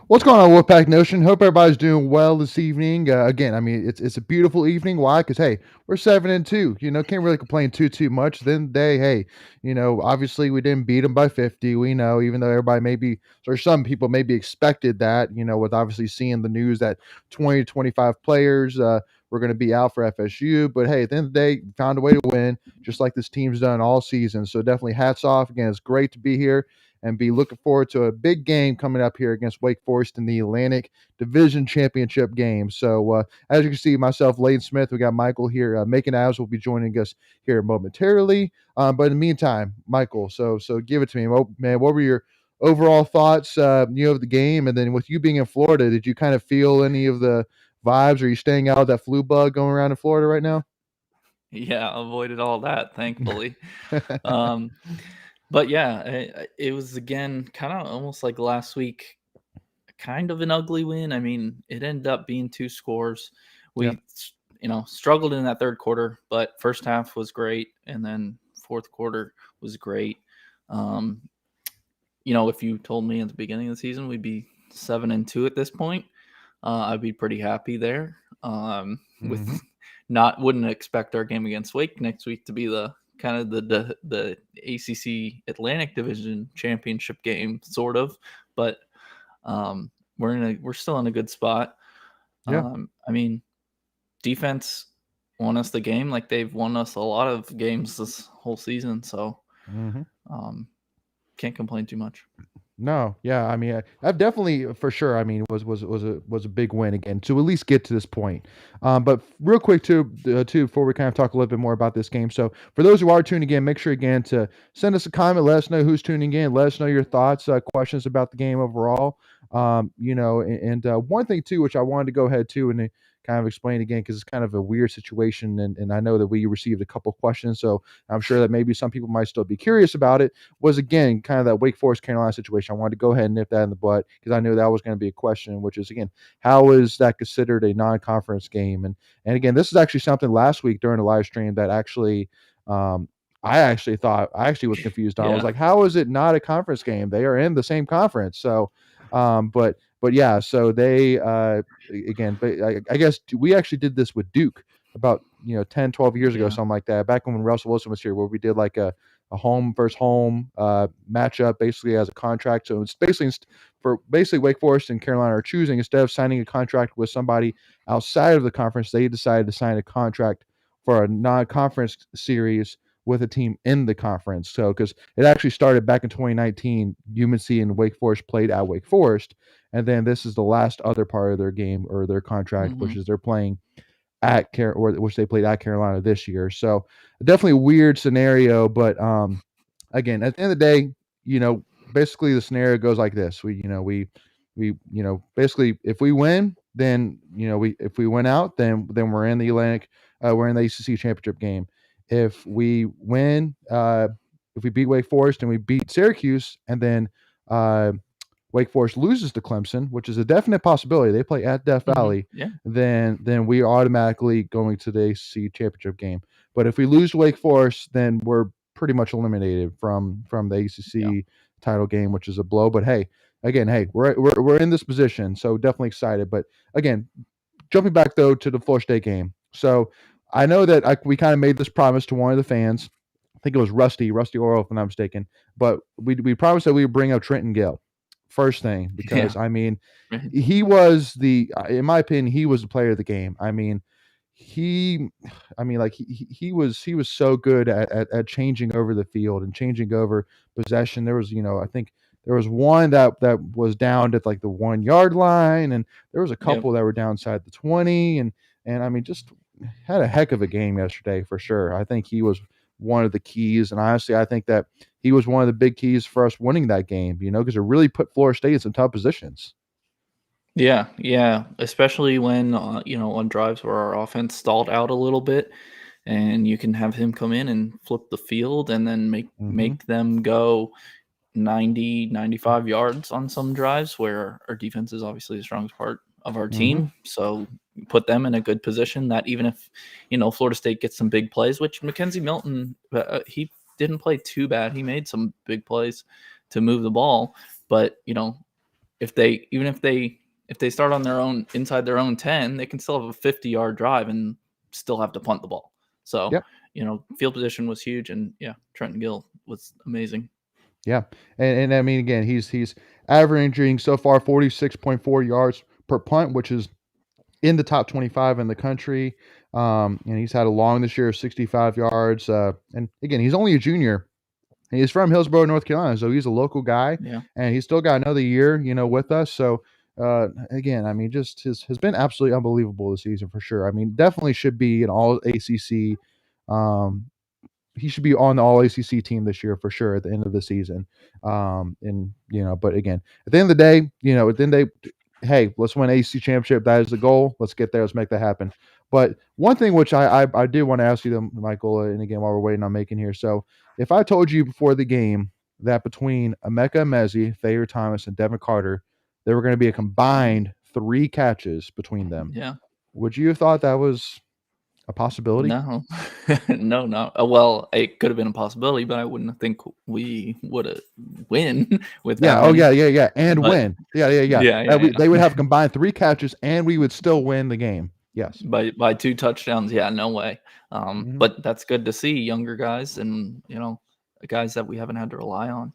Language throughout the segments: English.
What's going on, Wolfpack Nation? Hope everybody's doing well this evening. Again, I mean, it's a beautiful evening. Why? Because hey, we're 7-2. Can't really complain too much. Then hey, obviously we didn't beat them by 50. We know, even though everybody maybe or some people maybe expected that. With obviously seeing the news that 20 to 25 players were going to be out for FSU. But hey, at the end of the day, found a way to win, just like this team's done all season. So definitely hats off. Again, it's great to be here and be looking forward to a big game coming up here against Wake Forest in the Atlantic Division Championship game. So, as you can see, myself, Layden Smith, we got Michael here. Macon Ives will be joining us here momentarily. But in the meantime, Michael, so give it to me, man. What were your overall thoughts, of the game? And then with you being in Florida, did you kind of feel any of the vibes? Are you staying out of that flu bug going around in Florida right now? Yeah, avoided all that, thankfully. But yeah, it was again kind of almost like last week, kind of an ugly win. I mean, it ended up being 2 scores. Yeah. We, struggled in that third quarter, but first half was great, and then fourth quarter was great. If you told me at the beginning of the season we'd be 7-2 at this point, I'd be pretty happy there. With wouldn't expect our game against Wake next week to be the kind of the ACC Atlantic Division Championship game, sort of, but we're still in a good spot. Yeah. I mean, defense won us the game like they've won us a lot of games this whole season, so can't complain too much. No, yeah, I mean, I've definitely, for sure. I mean, was a big win again to at least get to this point. But real quick too, before we kind of talk a little bit more about this game. So for those who are tuning in, make sure again to send us a comment. Let us know who's tuning in. Let us know your thoughts, questions about the game overall. And one thing too, which I wanted to go ahead to and kind of explain again because it's kind of a weird situation, and I know that we received a couple questions, so I'm sure that maybe some people might still be curious about it. Was again kind of that Wake Forest Carolina situation. I wanted to go ahead and nip that in the butt because I knew that was going to be a question, which is again, how is that considered a non-conference game? And again, this is actually something last week during the live stream that actually I actually was confused on. I was like, how is it not a conference game? They are in the same conference. So but yeah, so they again, but I guess we actually did this with Duke about 10 12 years ago, something like that, back when Russell Wilson was here, where we did like a home versus home matchup basically as a contract. So it's basically for Wake Forest and Carolina are choosing, instead of signing a contract with somebody outside of the conference, they decided to sign a contract for a non-conference series with a team in the conference. So because it actually started back in 2019, UNC and Wake Forest played at Wake Forest, and then this is the last other part of their game or their contract, which is they're playing which they played at Carolina this year. So definitely a weird scenario, but again, at the end of the day, basically the scenario goes like this: basically if we win, then if we win out, then we're in the Atlantic, we're in the ACC championship game. If we win, if we beat Wake Forest and we beat Syracuse, and then Wake Forest loses to Clemson, which is a definite possibility, they play at Death Valley, then we are automatically going to the ACC championship game. But if we lose to Wake Forest, then we're pretty much eliminated from the ACC title game, which is a blow. But hey, we're in this position, so definitely excited. But again, jumping back though to the Florida State game, so I know that we kind of made this promise to one of the fans. I think it was Rusty Oral, if I'm not mistaken. But we promised that we would bring up Trenton Gail first thing, because I mean, he was in my opinion, he was the player of the game. I mean, he was so good at changing over the field and changing over possession. There was, I think there was one that was down at like the 1 yard line, and there was a couple that were downside the 20, and I mean, just had a heck of a game yesterday for sure. I think he was one of the keys, and honestly, I think that he was one of the big keys for us winning that game, because it really put Florida State in some tough positions. Yeah, especially when on drives where our offense stalled out a little bit, and you can have him come in and flip the field and then make them go 90, 95 yards on some drives where our defense is obviously the strongest part of our team. So put them in a good position that even if, Florida State gets some big plays, which Mackenzie Milton, he didn't play too bad. He made some big plays to move the ball, but, if they start on their own inside their own 10, they can still have a 50-yard drive and still have to punt the ball. So, Yep. Field position was huge, and yeah, Trenton Gill was amazing. Yeah. And I mean, again, he's averaging so far 46.4 yards per punt, which is in the top 25 in the country. And he's had a long this year of 65 yards. And again, he's only a junior. He's from Hillsborough, North Carolina, so he's a local guy, Yeah. and he's still got another year, with us. So, again, I mean, just has been absolutely unbelievable this season for sure. I mean, definitely should be an All ACC. He should be on the All ACC team this year for sure at the end of the season. And but again, at the end of the day, at the end of the day, hey, let's win ACC championship. That is the goal. Let's get there. Let's make that happen. But one thing which I did want to ask you, though, Michael, and again while we're waiting on making here, so if I told you before the game that between Emeka Emezi, Thayer Thomas, and Devin Carter, there were going to be a combined 3 catches between them, Yeah. would you have thought that was a possibility? No, no, no. Well, it could have been a possibility, but I wouldn't think we would have win with Yeah. that Oh, many. yeah. And But win. Yeah. yeah. They would have combined 3 catches, and we would still win the game. Yes. By 2 touchdowns, yeah, no way. Mhm. But that's good to see younger guys and guys that we haven't had to rely on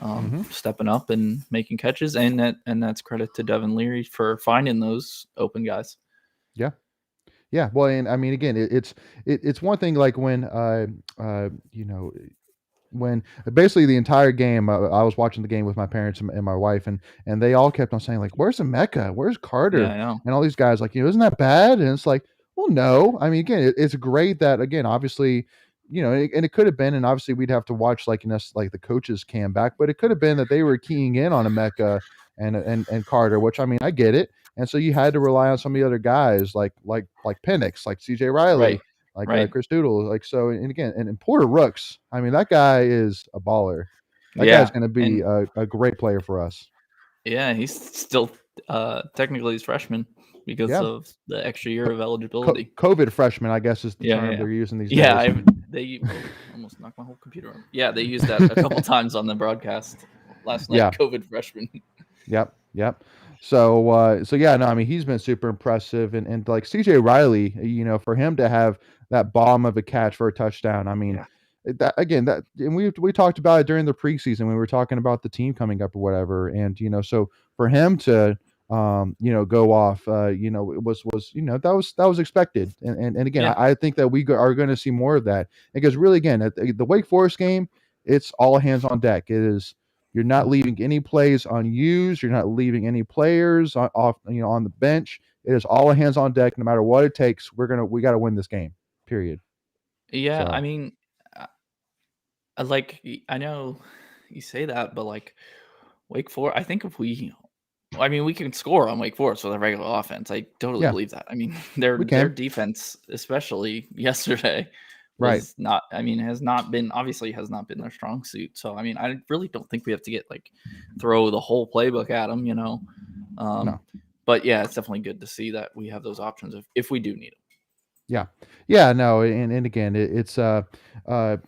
Mhm. stepping up and making catches, and that's credit to Devin Leary for finding those open guys. Yeah. Yeah. Well, and I mean, again, it's one thing like when when basically the entire game, I was watching the game with my parents and my wife, and they all kept on saying like, "Where's Emeka? Where's Yeah, Carter?" I know. And all these guys like, isn't that bad? And it's like, well, no. I mean, again, it's great that again, obviously, and it could have been, and obviously we'd have to watch like like the coaches cam back, but it could have been that they were keying in on Emeka and Carter, which I mean, I get it. And so you had to rely on some of the other guys like Penix, like CJ Riley, Right, like right. Chris Doodle, like so. And again, and Porter Rooks, I mean, that guy is a baller. That guy's Yeah, going to be and a great player for us. yeah, he's still technically he's freshman because Yeah, of the extra year Co- of eligibility. COVID freshman, I guess, is the Yeah, term yeah, they're using these yeah. days. They almost knocked my whole computer on. Yeah, they used that a couple times on the broadcast last night. Yeah. COVID freshman. Yep. So yeah, no, I mean, he's been super impressive, and like CJ Riley, for him to have that bomb of a catch for a touchdown, I mean, Yeah. that again, that and we talked about it during the preseason when we were talking about the team coming up or whatever, and so for him to go off, it was that was expected, and again, Yeah. I think that we are going to see more of that because really, again, at the Wake Forest game, it's all hands on deck. It is. You're not leaving any plays unused. You're not leaving any players off, on the bench. It is all hands on deck, no matter what it takes. We got to win this game. Period. Yeah, I So mean, I know you say that, but like Wake Forest, I think we can score on Wake Forest with a regular offense. I totally yeah, believe that. I mean, we their can. defense, especially yesterday, Right. was not. I mean, has not been their strong suit. So I mean, I really don't think we have to throw the whole playbook at them. No. But yeah, it's definitely good to see that we have those options if we do need them. Yeah. No. And again, it's because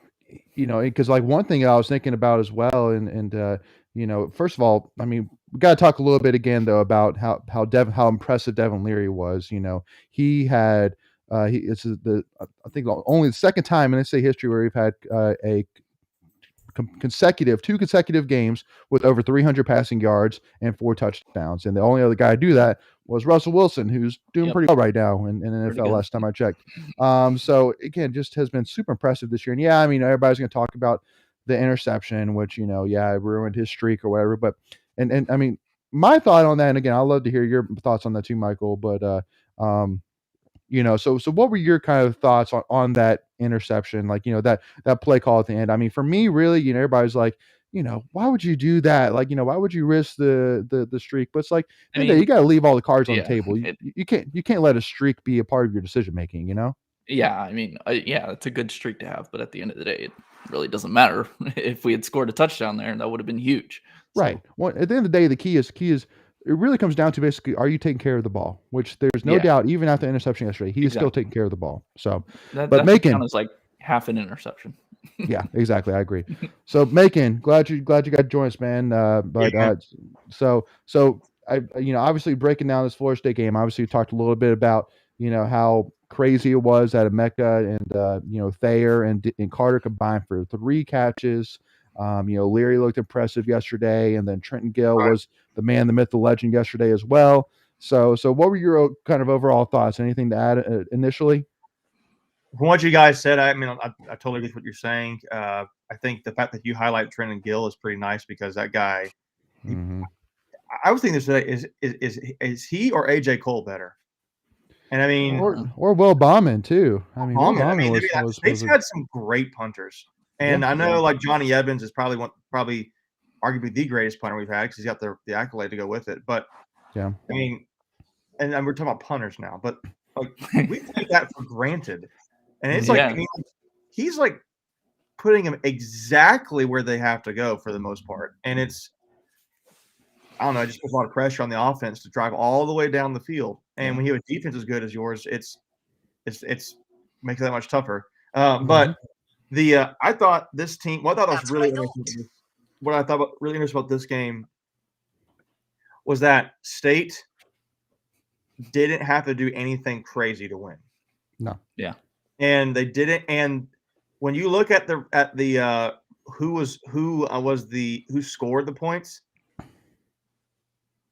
like one thing I was thinking about as well, and first of all, I mean, we got to talk a little bit again though about how impressive Devin Leary was. He had it's I think only the second time in NCAA history where we've had a two consecutive games with over 300 passing yards and 4 touchdowns, and the only other guy to do that was Russell Wilson, who's doing Yep. pretty well right now in Pretty NFL good. last time I checked. So again, just has been super impressive this year. And yeah, I mean, everybody's going to talk about the interception, which it ruined his streak or whatever. But and I mean, my thought on that, and again, I'd love to hear your thoughts on that too, Michael. But so what were your kind of thoughts on that interception? Like, that play call at the end. I mean, for me, really, everybody's like, why would you do that? Like, why would you risk the streak? But it's like, I you mean, got to leave all the cards on the yeah, table. You can't let a streak be a part of your decision making. yeah. I mean, yeah, it's a good streak to have, but at the end of the day, it really doesn't matter. If we had scored a touchdown there, that would have been huge. Right. So Well, at the end of the day, the key is it really comes down to basically, are you taking care of the ball? Which there's no yeah, doubt, even after the interception yesterday, he is still exactly. taking care of the ball. So, That but should count making as like half an interception. Yeah, exactly. I agree. So, Macon, glad you got to join us, man. Yeah, man. So I, obviously breaking down this Florida State game. Obviously, we talked a little bit about how crazy it was that Emeka and Thayer and Carter combined for 3 catches. Leary looked impressive yesterday, and then Trenton Gail Right. was the man, the myth, the legend yesterday as well. So what were your kind of overall thoughts? Anything to add initially? From what you guys said, I mean, I totally agree with what you're saying. I think the fact that you highlight Trenton Gill is pretty nice because that guy. Mm-hmm. I was thinking this today: is he or AJ Cole better? And I mean, or Will Bauman too. I mean, Will Bauman. I Bauman mean, State's had some great punters, and I know like Johnny Evans is probably arguably the greatest punter we've had because he's got the accolade to go with it. But yeah, I mean, and we're talking about punters now, but like we take that for granted, and it's like I mean, he's like putting them exactly where they have to go for the most part, and it's. I don't know. It just puts a lot of pressure on the offense to drive all the way down the field. And when you have a defense as good as yours, it's makes it that much tougher. But I thought this team. What I thought was really interesting. What I thought really interesting about this game was that State didn't have to do anything crazy to win. No. Yeah. And they didn't. And when you look at the who scored the points.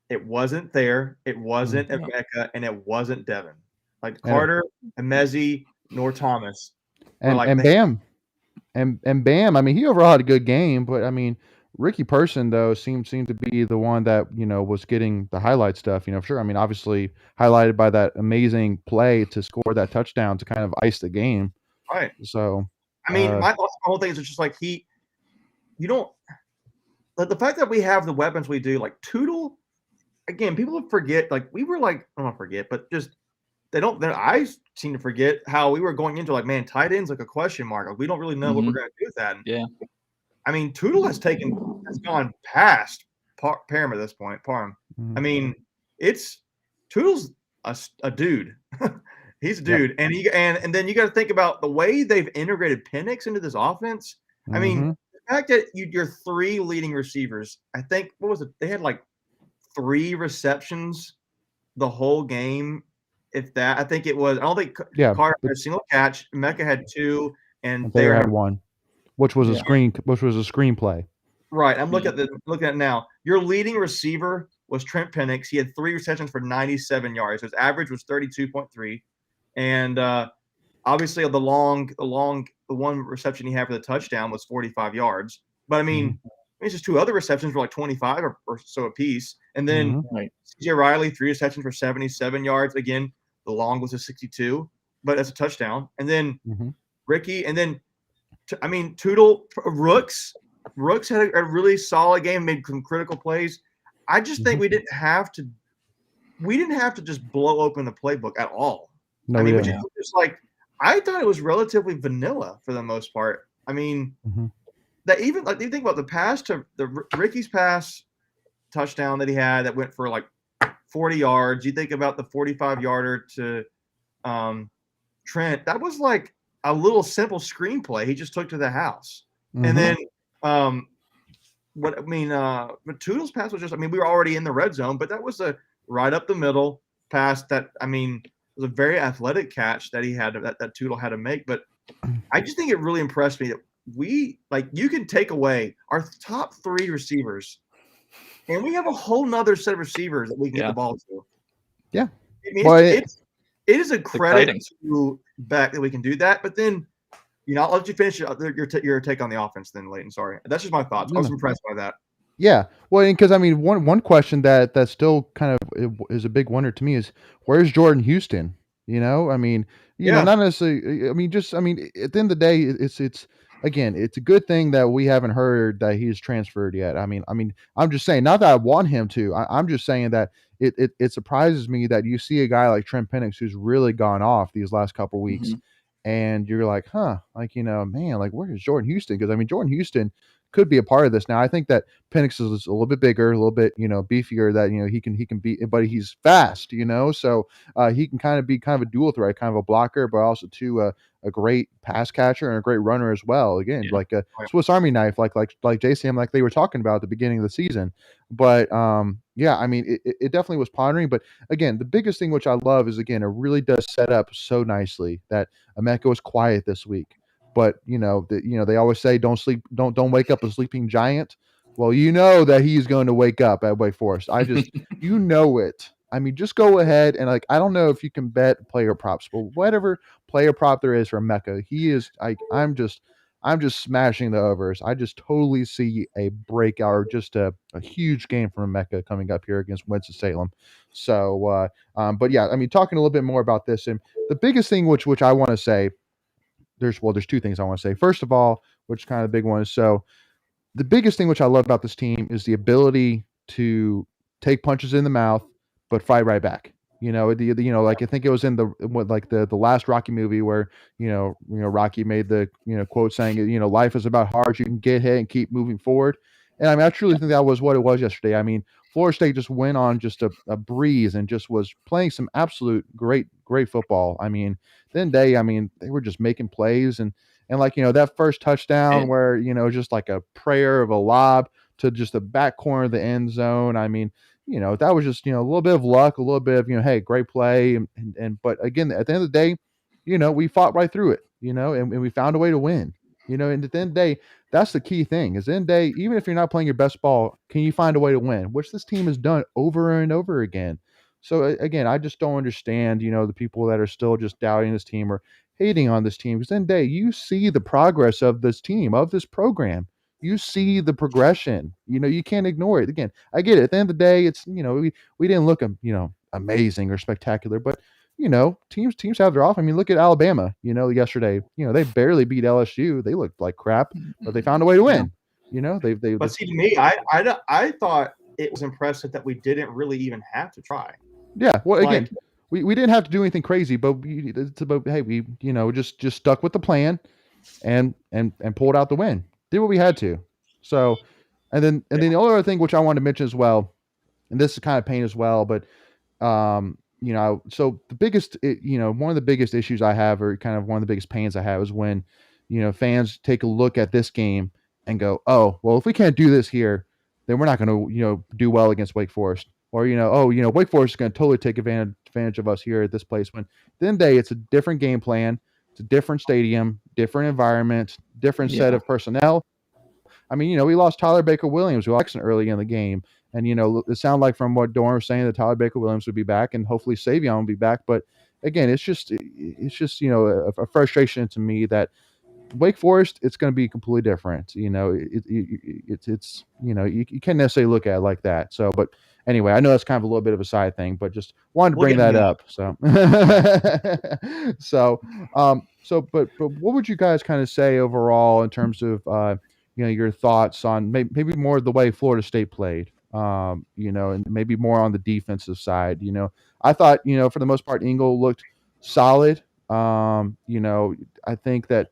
It wasn't there. It wasn't Emeka, and it wasn't Devin. Like Carter, Emezi, nor Thomas. And Bam. And Bam, I mean, he overall had a good game, but I mean, Ricky Person though seemed to be the one that was getting the highlight stuff. Sure. I mean, obviously highlighted by that amazing play to score that touchdown to kind of ice the game. Right. So, I mean, my whole thing is just like you don't. The fact that we have the weapons we do, like Tootle. Again, people forget. Like we were like, I don't forget, but just they don't. I seem to forget how we were going into like, man, tight ends like a question mark. Like we don't really know what we're going to do with that. And, I mean, Tootle has gone past Parham at this point. Parham. I mean, Tootle's a dude. He's a dude, and then you got to think about the way they've integrated Penix into this offense. I mean, the fact that your 3 leading receivers, I think, what was it? They had like 3 receptions the whole game. If that, I think it was. I don't think Carter had a single catch. Emeka had 2, and Thayer had 1, which was a screenplay. Right. I'm looking at it now. Your leading receiver was Trent Fenix. He had 3 receptions for 97 yards. His average was 32.3, and obviously the one reception he had for the touchdown was 45 yards. But I mean. It's just 2 other receptions were like 25 or so apiece. And then CJ Riley, 3 receptions for 77 yards. Again, the long was a 62, but that's a touchdown. And then Ricky, and then, I mean, Tootle, Rooks had a really solid game, made some critical plays. I just think we didn't have to just blow open the playbook at all. No, I mean, which is just like, I thought it was relatively vanilla for the most part. I mean, that even like you think about the pass to Ricky's pass touchdown that he had that went for like 40 yards. You think about the 45-yarder to Trent. That was like a little simple screenplay he just took to the house. And then but Tootle's pass was just, I mean, we were already in the red zone, but that was a right up the middle pass that, I mean, was a very athletic catch that he had that Tootle had to make. But I just think it really impressed me that you can take away our top 3 receivers, and we have a whole nother set of receivers that we can get the ball to. Yeah. I mean, it is a credit to Beck that we can do that. But then, I'll let you finish your take on the offense then, Leighton. Sorry. That's just my thoughts. I was impressed by that. Yeah. Well, because I mean, one question that still kind of is a big wonder to me is, where's Jordan Houston? I mean, not necessarily. I mean, at the end of the day, it's again, it's a good thing that we haven't heard that he's transferred yet. I mean, I'm just saying, not that I want him to. I'm just saying that it surprises me that you see a guy like Trent Fenix who's really gone off these last couple weeks, and you're like, man, like where is Jordan Houston? Because I mean, Jordan Houston could be a part of this. Now I think that Penix is a little bit bigger, a little bit beefier. That he can be, but he's fast. So he can kind of be kind of a dual threat, kind of a blocker, but also too a great pass catcher and a great runner as well. Again, like a Swiss Army knife, like JCM, like they were talking about at the beginning of the season. But yeah, I mean, it definitely was pondering. But again, the biggest thing which I love is, again, it really does set up so nicely that Emeka was quiet this week. But they always say don't wake up a sleeping giant. Well, that he's going to wake up at Wake Forest. I just it. I mean, just go ahead and, like, I don't know if you can bet player props, but whatever player prop there is for Mecca, he is. I'm just smashing the overs. I just totally see a breakout or just a huge game from Mecca coming up here against Winston-Salem. So, but yeah, I mean, talking a little bit more about this, and the biggest thing which I want to say, there's two things I want to say. First of all, which is kind of the big one, is so the biggest thing which I love about this team is the ability to take punches in the mouth, but fight right back. Like I think it was in the last Rocky movie where Rocky made the quote saying life is about hard. You can get hit and keep moving forward. And I mean, I truly think that was what it was yesterday. I mean, Florida State just went on just a breeze and just was playing some absolute great football. I mean, then they were just making plays and like, that first touchdown where, just like a prayer of a lob to just the back corner of the end zone. I mean, that was just, a little bit of luck, a little bit of, hey, great play. And but again, at the end of the day, we fought right through it, and we found a way to win, and at the end of the day, that's the key thing is, in the day, even if you're not playing your best ball, can you find a way to win, which this team has done over and over again. So again, I just don't understand, the people that are still just doubting this team or hating on this team, because then day you see the progress of this team, of this program. You see the progression. You can't ignore it. Again, I get it. At the end of the day, it's we didn't look amazing or spectacular, but teams have their off. I mean, look at Alabama. Yesterday, they barely beat LSU. They looked like crap, but they found a way to win. But see, to me, I thought it was impressive that we didn't really even have to try. Yeah. Well, again, we didn't have to do anything crazy, but it's about, hey, we just stuck with the plan and pulled out the win. Did what we had to. So, and then the other thing which I wanted to mention as well, and this is kind of pain as well, but so the biggest, one of the biggest issues I have, or kind of one of the biggest pains I have, is when fans take a look at this game and go, oh, well, if we can't do this here, then we're not going to do well against Wake Forest. Or, Wake Forest is going to totally take advantage of us here at this place. When at the end of the day, it's a different game plan. It's a different stadium, different environment, different set of personnel. I mean, we lost Tyler Baker-Williams, who was early in the game. And, it sounded like from what Doran was saying that Tyler Baker-Williams would be back and hopefully Savion will be back. But again, it's just a frustration to me that Wake Forest, it's going to be completely different. It's you can't necessarily look at it like that. So, but anyway, I know that's kind of a little bit of a side thing, but just wanted to bring that up. So, but what would you guys kind of say overall in terms of your thoughts on maybe more of the way Florida State played, and maybe more on the defensive side? I thought for the most part Engel looked solid. I think that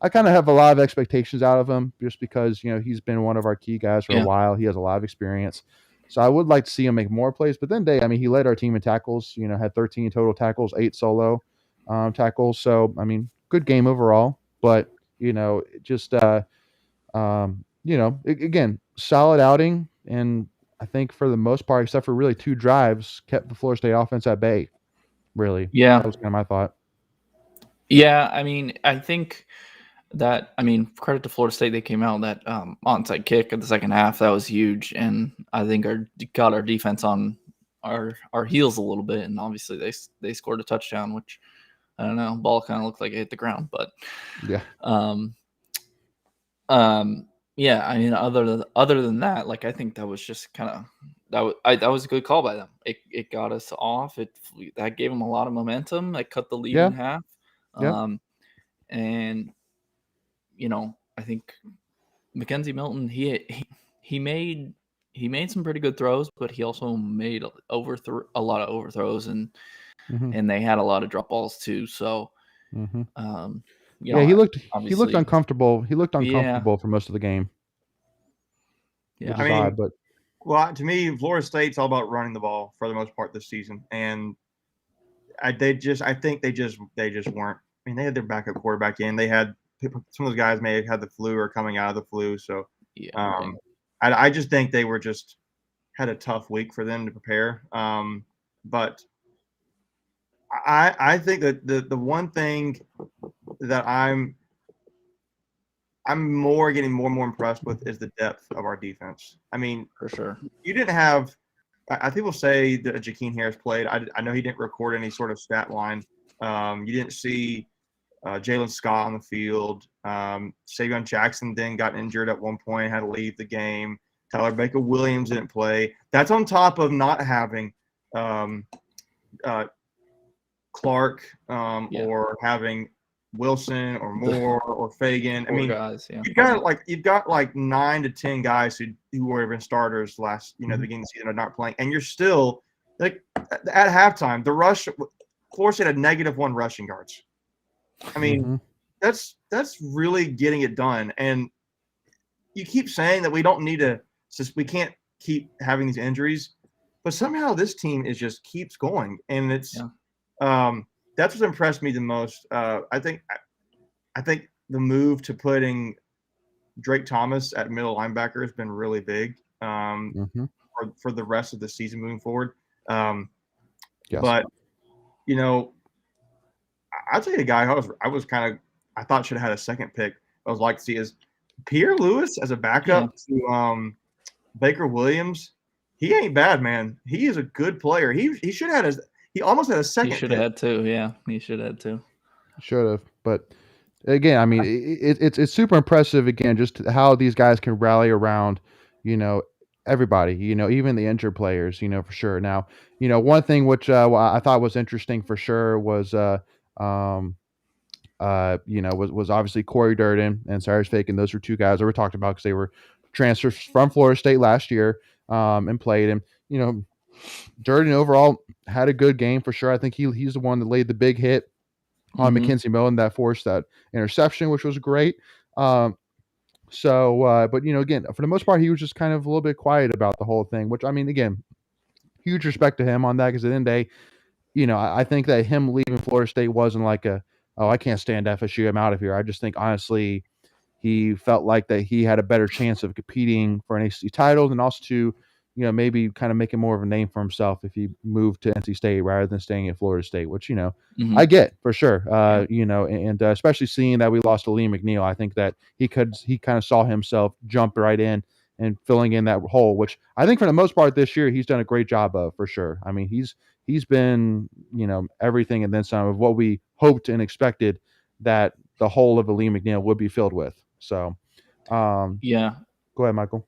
I kind of have a lot of expectations out of him just because, he's been one of our key guys for a while. He has a lot of experience. So I would like to see him make more plays. But then he led our team in tackles, had 13 total tackles, 8 solo tackles. So, I mean, good game overall. But, just, again, solid outing. And I think for the most part, except for really 2 drives, kept the Florida State offense at bay, really. Yeah. That was kind of my thought. Yeah, I mean, I think that, credit to Florida State, they came out that onside kick in the second half. That was huge, and I think got our defense on our heels a little bit. And obviously, they scored a touchdown, which I don't know, ball kind of looked like it hit the ground, but yeah, yeah. I mean, other than that, like I think that was just kind of that was a good call by them. It got us off. That gave them a lot of momentum. It cut the lead in half. And I think Mackenzie Milton, he made some pretty good throws, but he also made a lot of overthrows, and they had a lot of drop balls too. So, he looked uncomfortable. He looked uncomfortable for most of the game. Yeah. which is odd. But well, to me, Florida State's all about running the ball for the most part this season, and I think they just weren't. I mean, they had their backup quarterback in. They had some of those guys may have had the flu or coming out of the flu. So, I just think they were just had a tough week for them to prepare. But I think that the one thing that I'm getting more and more impressed with is the depth of our defense. I mean, for sure. You didn't have. People say that Jakeem Harris played. I know he didn't record any sort of stat line. You didn't see Jalen Scott on the field. Savion Jackson then got injured at one point, had to leave the game. Tyler Baker Williams didn't play. That's on top of not having Clark or having Wilson or Moore or Fagan. I mean, guys, you've got like 9 to 10 guys who were even starters last, the beginning of the season are not playing, and you're still like at halftime. The rush, Florida State had -1 rushing yards. I mean, that's really getting it done. And you keep saying that we don't need to, we can't keep having these injuries, but somehow this team just keeps going, and it's that's what impressed me the most. I think the move to putting Drake Thomas at middle linebacker has been really big for the rest of the season moving forward. But I'll tell you a guy I thought should have had a second pick. I was like to see is Pierre Lewis as a backup to Baker Williams. He ain't bad, man. He is a good player. He should have had he almost had a second. He should have had two. Yeah, he should have had two. Should have, but again, I mean, it's super impressive. Again, just how these guys can rally around, everybody. Even the injured players. For sure. Now, one thing which I thought was interesting for sure was was obviously Corey Durden and Cyrus Fagan. Those were two guys that we talked about because they were transfers from Florida State last year and played. And Durden overall had a good game for sure. I think he's the one that laid the big hit on McKenzie Milton that forced that interception, which was great. But again, for the most part, he was just kind of a little bit quiet about the whole thing, which, I mean, again, huge respect to him on that, because at the end of the day, I think that him leaving Florida State wasn't like I can't stand FSU, I'm out of here. I just think, honestly, he felt like that he had a better chance of competing for an ACC title, and also to, maybe kind of making more of a name for himself if he moved to NC State rather than staying at Florida State, which, I get for sure. And especially seeing that we lost to Lee McNeil, I think that he kind of saw himself jump right in and filling in that hole, which I think for the most part this year, he's done a great job of, for sure. I mean, he's been, everything and then some of what we hoped and expected that the whole of the Lee McNeil would be filled with. So, go ahead, Michael.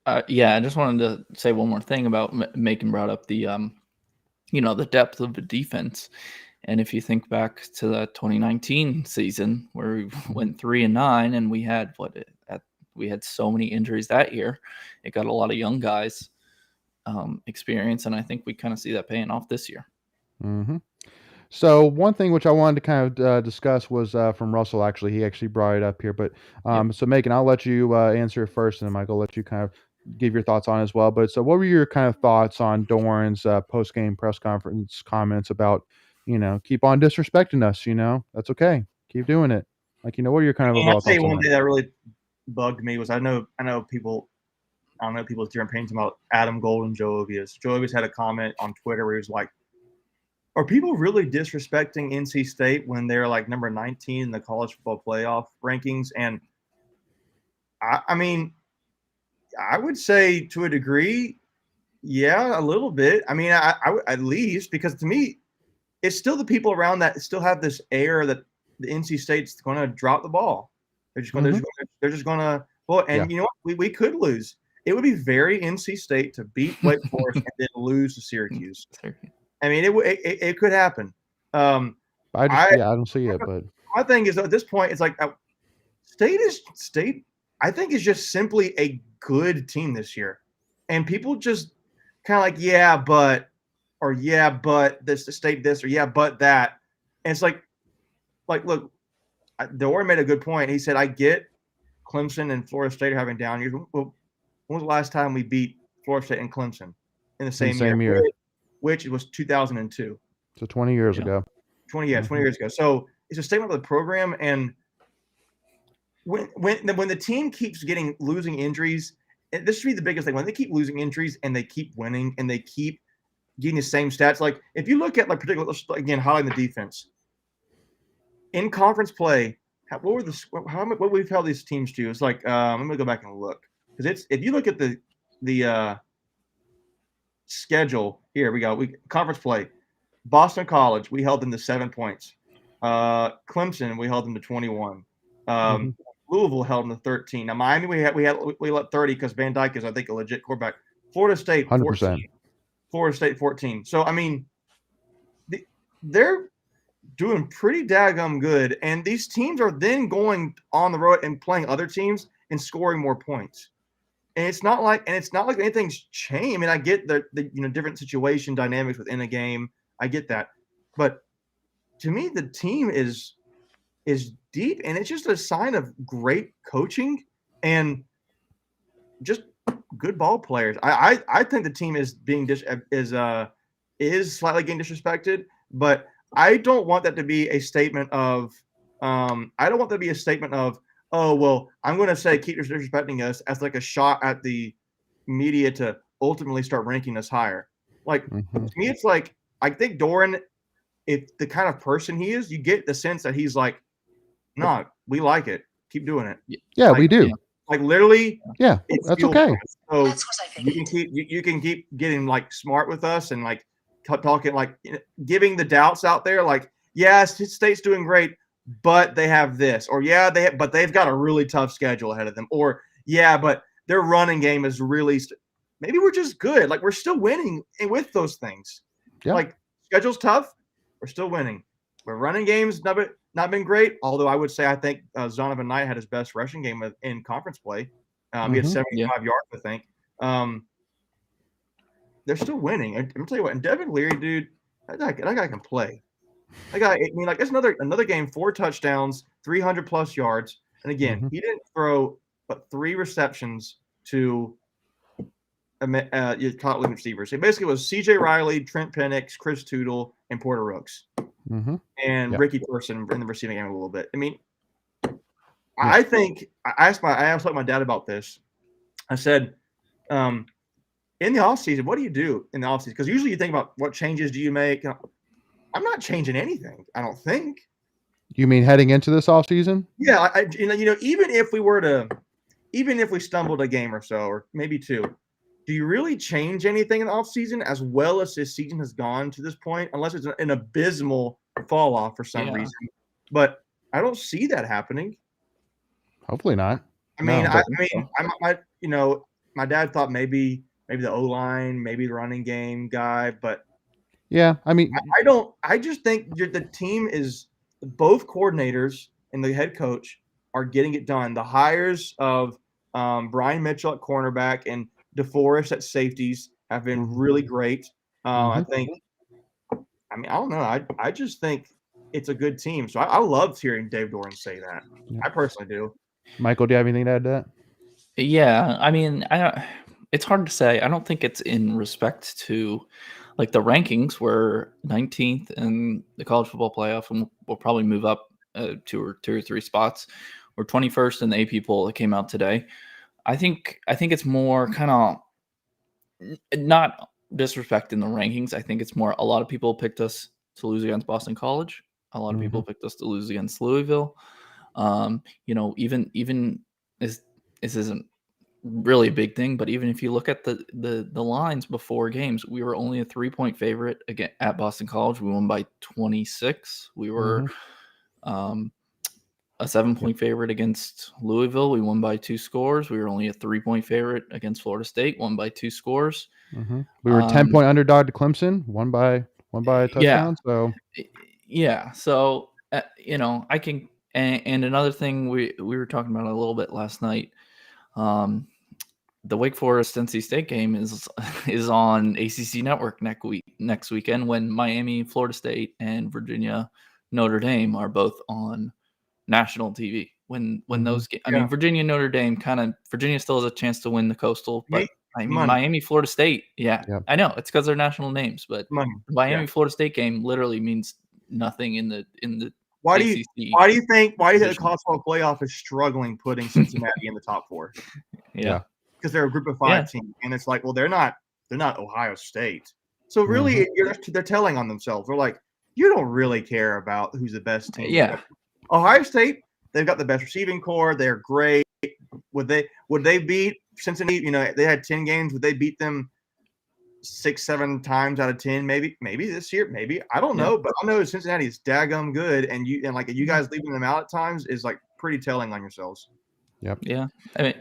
I just wanted to say one more thing about Macon brought up the, the depth of the defense. And if you think back to the 2019 season where we went 3-9 and we had we had so many injuries that year, it got a lot of young guys experience, and I think we kind of see that paying off this year. So one thing which I wanted to kind of discuss was from Russell. Actually, he actually brought it up here. But so Megan, I'll let you answer it first, and then Michael, I'll let you kind of give your thoughts on it as well. But so what were your kind of thoughts on Doran's post-game press conference comments about, keep on disrespecting us, that's okay. Keep doing it. Like, what are your kind of I'll tell you one thing that really bugged me was I know people, I don't know people's different opinions about Adam Gold and Joe Ovius. Joe Ovius had a comment on Twitter where he was like, are people really disrespecting NC State when they're like number 19 in the college football playoff rankings? And I mean, I would say to a degree, yeah, a little bit. I mean, I at least, because to me, it's still the people around that still have this air that the NC State's going to drop the ball. They're just going to, they're just going to, well, and you know what? We could lose. It would be very NC State to beat Wake Forest and then lose to Syracuse. I mean, it could happen. I don't see it. But my thing is, at this point, it's like State. I think is just simply a good team this year, and people just kind of like, but this State this, or but that, and it's like look, Doran made a good point. He said, I get Clemson and Florida State are having down years. Well, when was the last time we beat Florida State and Clemson in the Same same year. Which was 2002. So 20 years ago. 20 years ago. So it's a statement of the program. And when the team keeps losing injuries, and this should be the biggest thing. When they keep losing injuries and they keep winning and they keep getting the same stats, like if you look at like particular, again, highlighting the defense in conference play, what we've held these teams to? It's like I'm gonna go back and look because if you look at the schedule here, we go conference play. Boston College, we held them to 7 points. Clemson, we held them to 21. Louisville held them to 13. Now Miami, we let 30 because Van Dyke is, I think, a legit quarterback. Florida State, 100%. 14. Florida State, 14. So I mean, they're doing pretty daggum good, and these teams are then going on the road and playing other teams and scoring more points. And it's not like anything's changed. I mean, I get the different situation dynamics within a game. I get that, but to me, the team is deep, and it's just a sign of great coaching and just good ball players. I think the team is being is slightly getting disrespected, but I don't want that to be a statement of oh, well, I'm going to say keep disrespecting us as like a shot at the media to ultimately start ranking us higher. Like to me, it's like I think Doran, if the kind of person he is, you get the sense that he's like, no, we like it. Keep doing it. Yeah, like, we do. Like literally, yeah, that's okay. So that's what I think. You can keep getting like smart with us and like talking like giving the doubts out there. Like, yes, his state's doing great, but they have this, or but they've got a really tough schedule ahead of them, or but their running game is really. Maybe we're just good. Like we're still winning with those things. Yeah. Like schedule's tough, we're still winning. Our running game's not been great. Although I would say I think Zonovan Knight had his best rushing game in conference play. He had 75 yards, I think. They're still winning. I'm gonna tell you what. And Devin Leary, dude, that guy can play. That guy. I mean, like it's another game, 4 touchdowns, 300+ yards, and again, he didn't throw but 3 receptions to caught living receivers. It basically was C.J. Riley, Trent Fenix, Chris Tootle, and Porter Rooks, and Ricky Person in the receiving game a little bit. I mean, I think I asked my dad about this. I said, in the offseason, what do you do in the offseason? Because usually you think about what changes do you make. I'm not changing anything. I don't think. You mean heading into this offseason? Yeah, even if we stumbled a game or so, or maybe 2. Do you really change anything in the offseason as well as this season has gone to this point? Unless it's an abysmal fall off for some reason. But I don't see that happening. Hopefully not. I mean, my dad thought maybe the O-line, maybe the running game guy, but yeah, I mean, I just think the team is both coordinators and the head coach are getting it done. The hires of Brian Mitchell at cornerback and DeForest at safeties have been really great. I think. I mean, I don't know. I just think it's a good team. So I loved hearing Dave Doran say that. Yeah. I personally do. Michael, do you have anything to add to that? Yeah, I mean, it's hard to say. I don't think it's in respect to like the rankings. We're 19th in the college football playoff, and we'll probably move up 2 or 3 spots. We're 21st in the AP poll that came out today. I think it's more kind of not disrespecting the rankings. I think it's more a lot of people picked us to lose against Boston College. A lot of people picked us to lose against Louisville. Even this isn't really a big thing, but even if you look at the lines before games, we were only a 3-point favorite again at Boston College. We won by 26. We were a 7-point favorite against Louisville. We won by 2 scores. We were only a 3-point favorite against Florida State. Won by 2 scores. We were 10-point underdog to Clemson. Won by a touchdown. So I can. And another thing we were talking about a little bit last night. The Wake Forest NC State game is on ACC Network next weekend when Miami, Florida State, and Virginia Notre Dame are both on national TV. when those I mean, Virginia, Notre Dame Virginia still has a chance to win the Coastal, but I mean, Miami, Florida State, I know it's because they're national names, but Miami, Florida State game literally means nothing in the Why do ACC you think the college football playoff is struggling putting Cincinnati in the top 4? Yeah, because they're a group of 5 team, and it's like, well, they're not Ohio State, so really they're telling on themselves. They're like, you don't really care about who's the best team. Yeah, Ohio State, they've got the best receiving core. They're great. Would they beat Cincinnati? You know, they had 10 games. Would they beat them 6-7 times out of 10? Maybe this year. Maybe, I don't know, but I know Cincinnati is daggum good, and you guys leaving them out at times is like pretty telling on yourselves. Yep. Yeah. I mean,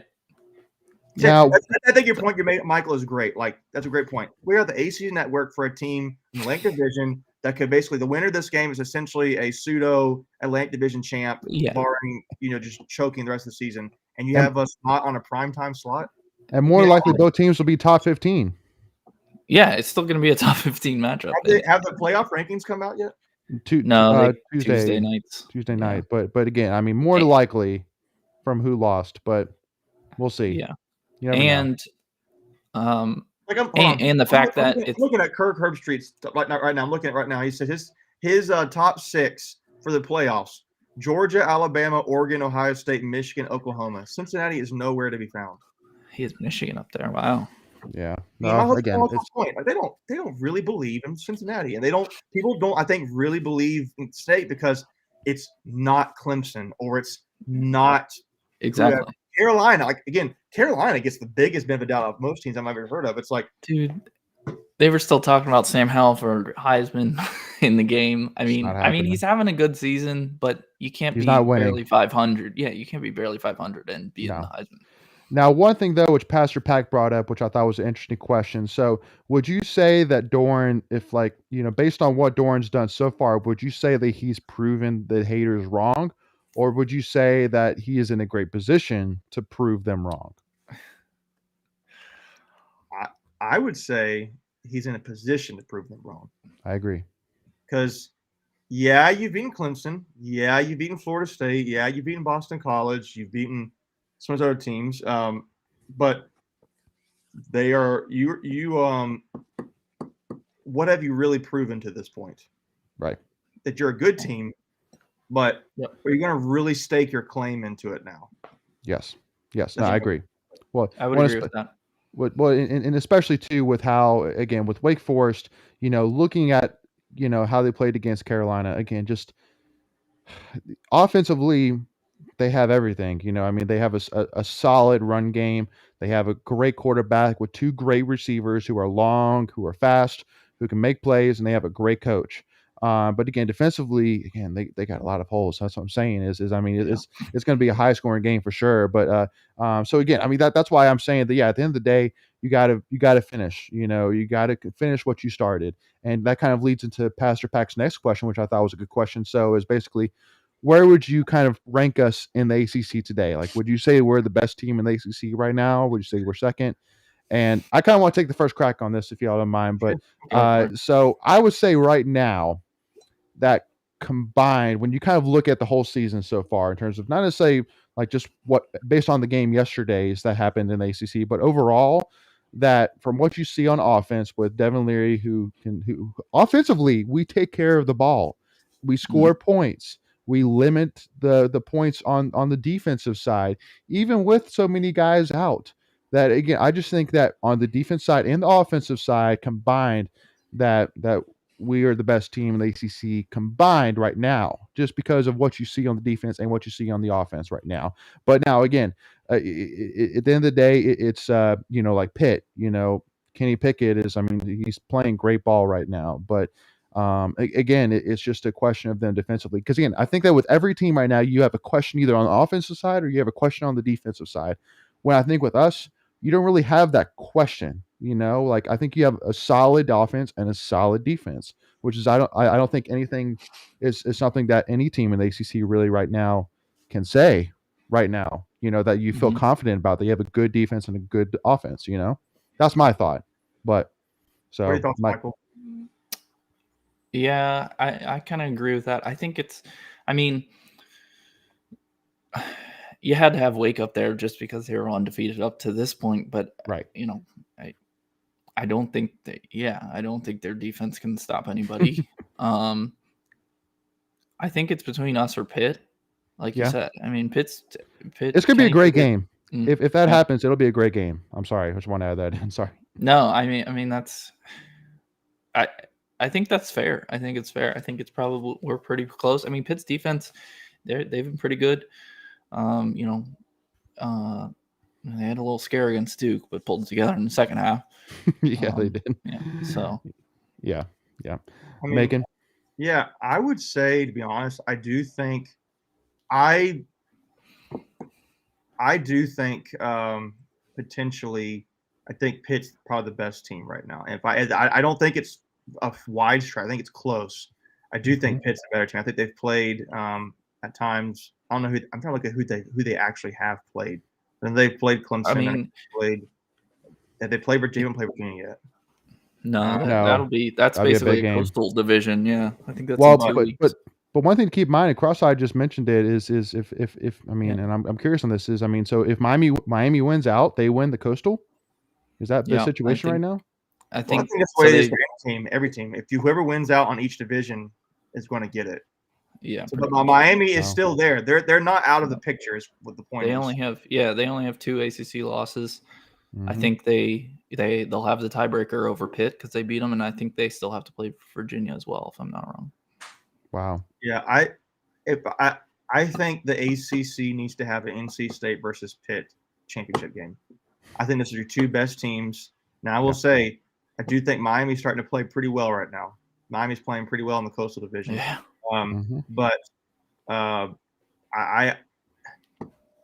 now I think your point you made, Michael, is great. Like, that's a great point. We are the ACC network for a team in the Atlantic Division that could basically, the winner of this game is essentially a pseudo Atlantic Division champ, barring just choking the rest of the season. And you have us not on a primetime slot. And more likely, both teams will be top 15. Yeah, it's still going to be a top 15 matchup. Have the playoff rankings come out yet? Tuesday nights. Tuesday night. But again, I mean, more likely from who lost, but we'll see. Yeah. And the fact that it's looking at Kirk Herbstreit's right now. I'm looking at it right now. He said his top 6 for the playoffs: Georgia, Alabama, Oregon, Ohio State, Michigan, Oklahoma. Cincinnati is nowhere to be found. He has Michigan up there. Wow. Yeah. Again, point. Like, they don't really believe in Cincinnati, and people don't I think really believe in State because it's not Clemson or it's not exactly Carolina. Like, again, Carolina gets the biggest benefit out of most teams I've ever heard of. It's like, dude, they were still talking about Sam Howell for Heisman in the game. I mean, he's having a good season, but you can't be barely 500. Yeah, you can't be barely 500 and be in the Heisman. Now, one thing, though, which Pastor Pack brought up, which I thought was an interesting question. So, would you say that Doran, if based on what Doran's done so far, would you say that he's proven the haters wrong? Or would you say that he is in a great position to prove them wrong? I would say he's in a position to prove them wrong. I agree. Because, you've beaten Clemson. Yeah, you've beaten Florida State. Yeah, you've beaten Boston College. You've beaten some of those other teams. But they are what have you really proven to this point? Right. That you're a good team, but are you going to really stake your claim into it now? Yes. No, I agree. Well, I would agree with that. Well, and especially too with how, again, with Wake Forest, looking at how they played against Carolina, again, just offensively, they have everything. I mean, they have a solid run game. They have a great quarterback with 2 great receivers who are long, who are fast, who can make plays, and they have a great coach. But again, defensively, again, they got a lot of holes. That's what I'm saying it's going to be a high scoring game for sure. But so again, I mean, that's why I'm saying that, at the end of the day, you got to finish, you got to finish what you started. And that kind of leads into Pastor Pack's next question, which I thought was a good question. So is basically, where would you kind of rank us in the ACC today? Like, would you say we're the best team in the ACC right now? Would you say we're second? And I kind of want to take the first crack on this, if y'all don't mind. But so I would say right now that combined, when you kind of look at the whole season so far, in terms of not necessarily like just what based on the game yesterday's that happened in the ACC, but overall, that from what you see on offense with Devin Leary, who offensively, we take care of the ball, we score points. We limit the points on the defensive side, even with so many guys out. That, again, I just think that on the defense side and the offensive side combined, that we are the best team in the ACC combined right now, just because of what you see on the defense and what you see on the offense right now. But now, again, at the end of the day, it's like Pitt. Kenny Pickett is. I mean, he's playing great ball right now, but. Again, it's just a question of them defensively. Because again, I think that with every team right now, you have a question either on the offensive side or you have a question on the defensive side. When I think with us, you don't really have that question. Like, I think you have a solid offense and a solid defense, which is I don't think anything is something that any team in the ACC really right now can say right now. That you feel confident about, that you have a good defense and a good offense. That's my thought. But so what are your thoughts, Michael? Yeah, I kind of agree with that. I think you had to have Wake up there just because they were undefeated up to this point. But Right. I don't think I don't think their defense can stop anybody. I think it's between us or Pitt, like you said. I mean, Pitt. It's gonna be a great game. Mm, If that happens, it'll be a great game. I'm sorry, I just want to add that in. Sorry. No, I mean that's. I think that's fair. I think it's fair. I think it's probably we're pretty close. I mean, Pitt's defense, they've been pretty good. They had a little scare against Duke, but pulled it together in the second half. They did. Yeah. So. Yeah. I mean, Macon. Yeah, I would say, to be honest, I do think potentially, I think Pitt's probably the best team right now. And if I don't think it's a wide stretch. I think it's close. I do think Pitt's a better team. I think they've played at times. I don't know who. I'm trying to look at who they actually have played. And they've played Clemson. I mean, they played Virginia. Haven't played Virginia yet. No, that's basically a coastal division. Yeah, I think that's but one thing to keep in mind, and Cross-Eyed just mentioned it, is if I mean, and I'm curious on this, is I mean, so if Miami wins out, they win the coastal. Is that the situation right now? I think that's the way it is for every team. If whoever wins out on each division is going to get it. Yeah, so, but Miami is still there. They're not out of the picture. Is what the point is. They only have 2 ACC losses. I think they'll have the tiebreaker over Pitt because they beat them, and I think they still have to play Virginia as well, if I'm not wrong. Wow. Yeah, I think the ACC needs to have an NC State versus Pitt championship game. I think this is your 2 best teams. Now, I will say, I do think Miami's starting to play pretty well right now. Miami's playing pretty well in the Coastal Division. Yeah. But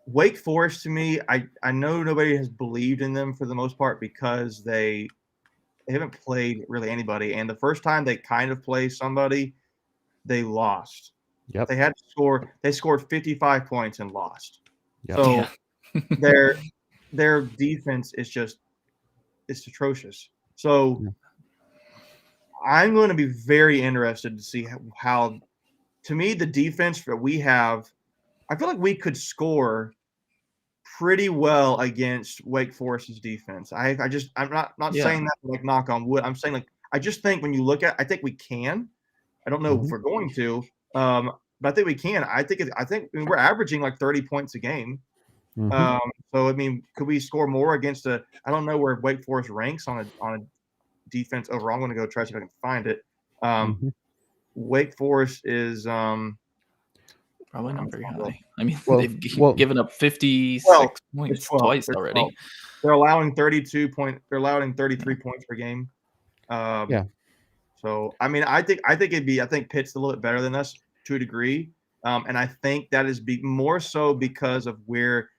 Wake Forest, to me, I know nobody has believed in them for the most part because they haven't played really anybody. And the first time they kind of played somebody, they lost. Yep. They had to score. They scored 55 points and lost. Yep. So their defense is just it's atrocious. So I'm going to be very interested to see how to me, the defense that we have, I feel like we could score pretty well against Wake Forest's defense. I'm not saying that like knock on wood. I'm saying like I just think when you look at, I think we can. I don't know if we're going to, but I think we can. I think we're averaging like 30 points a game. So I mean, could we score more against I don't know where Wake Forest ranks on a defense overall. I'm going to go try to see if I can find it. Wake Forest is probably not very high. I mean, they've given up 56 points twice already. 12. They're allowing 33 points per game. So I mean, I think Pitt's a little bit better than us to a degree, and I think that is more so because of where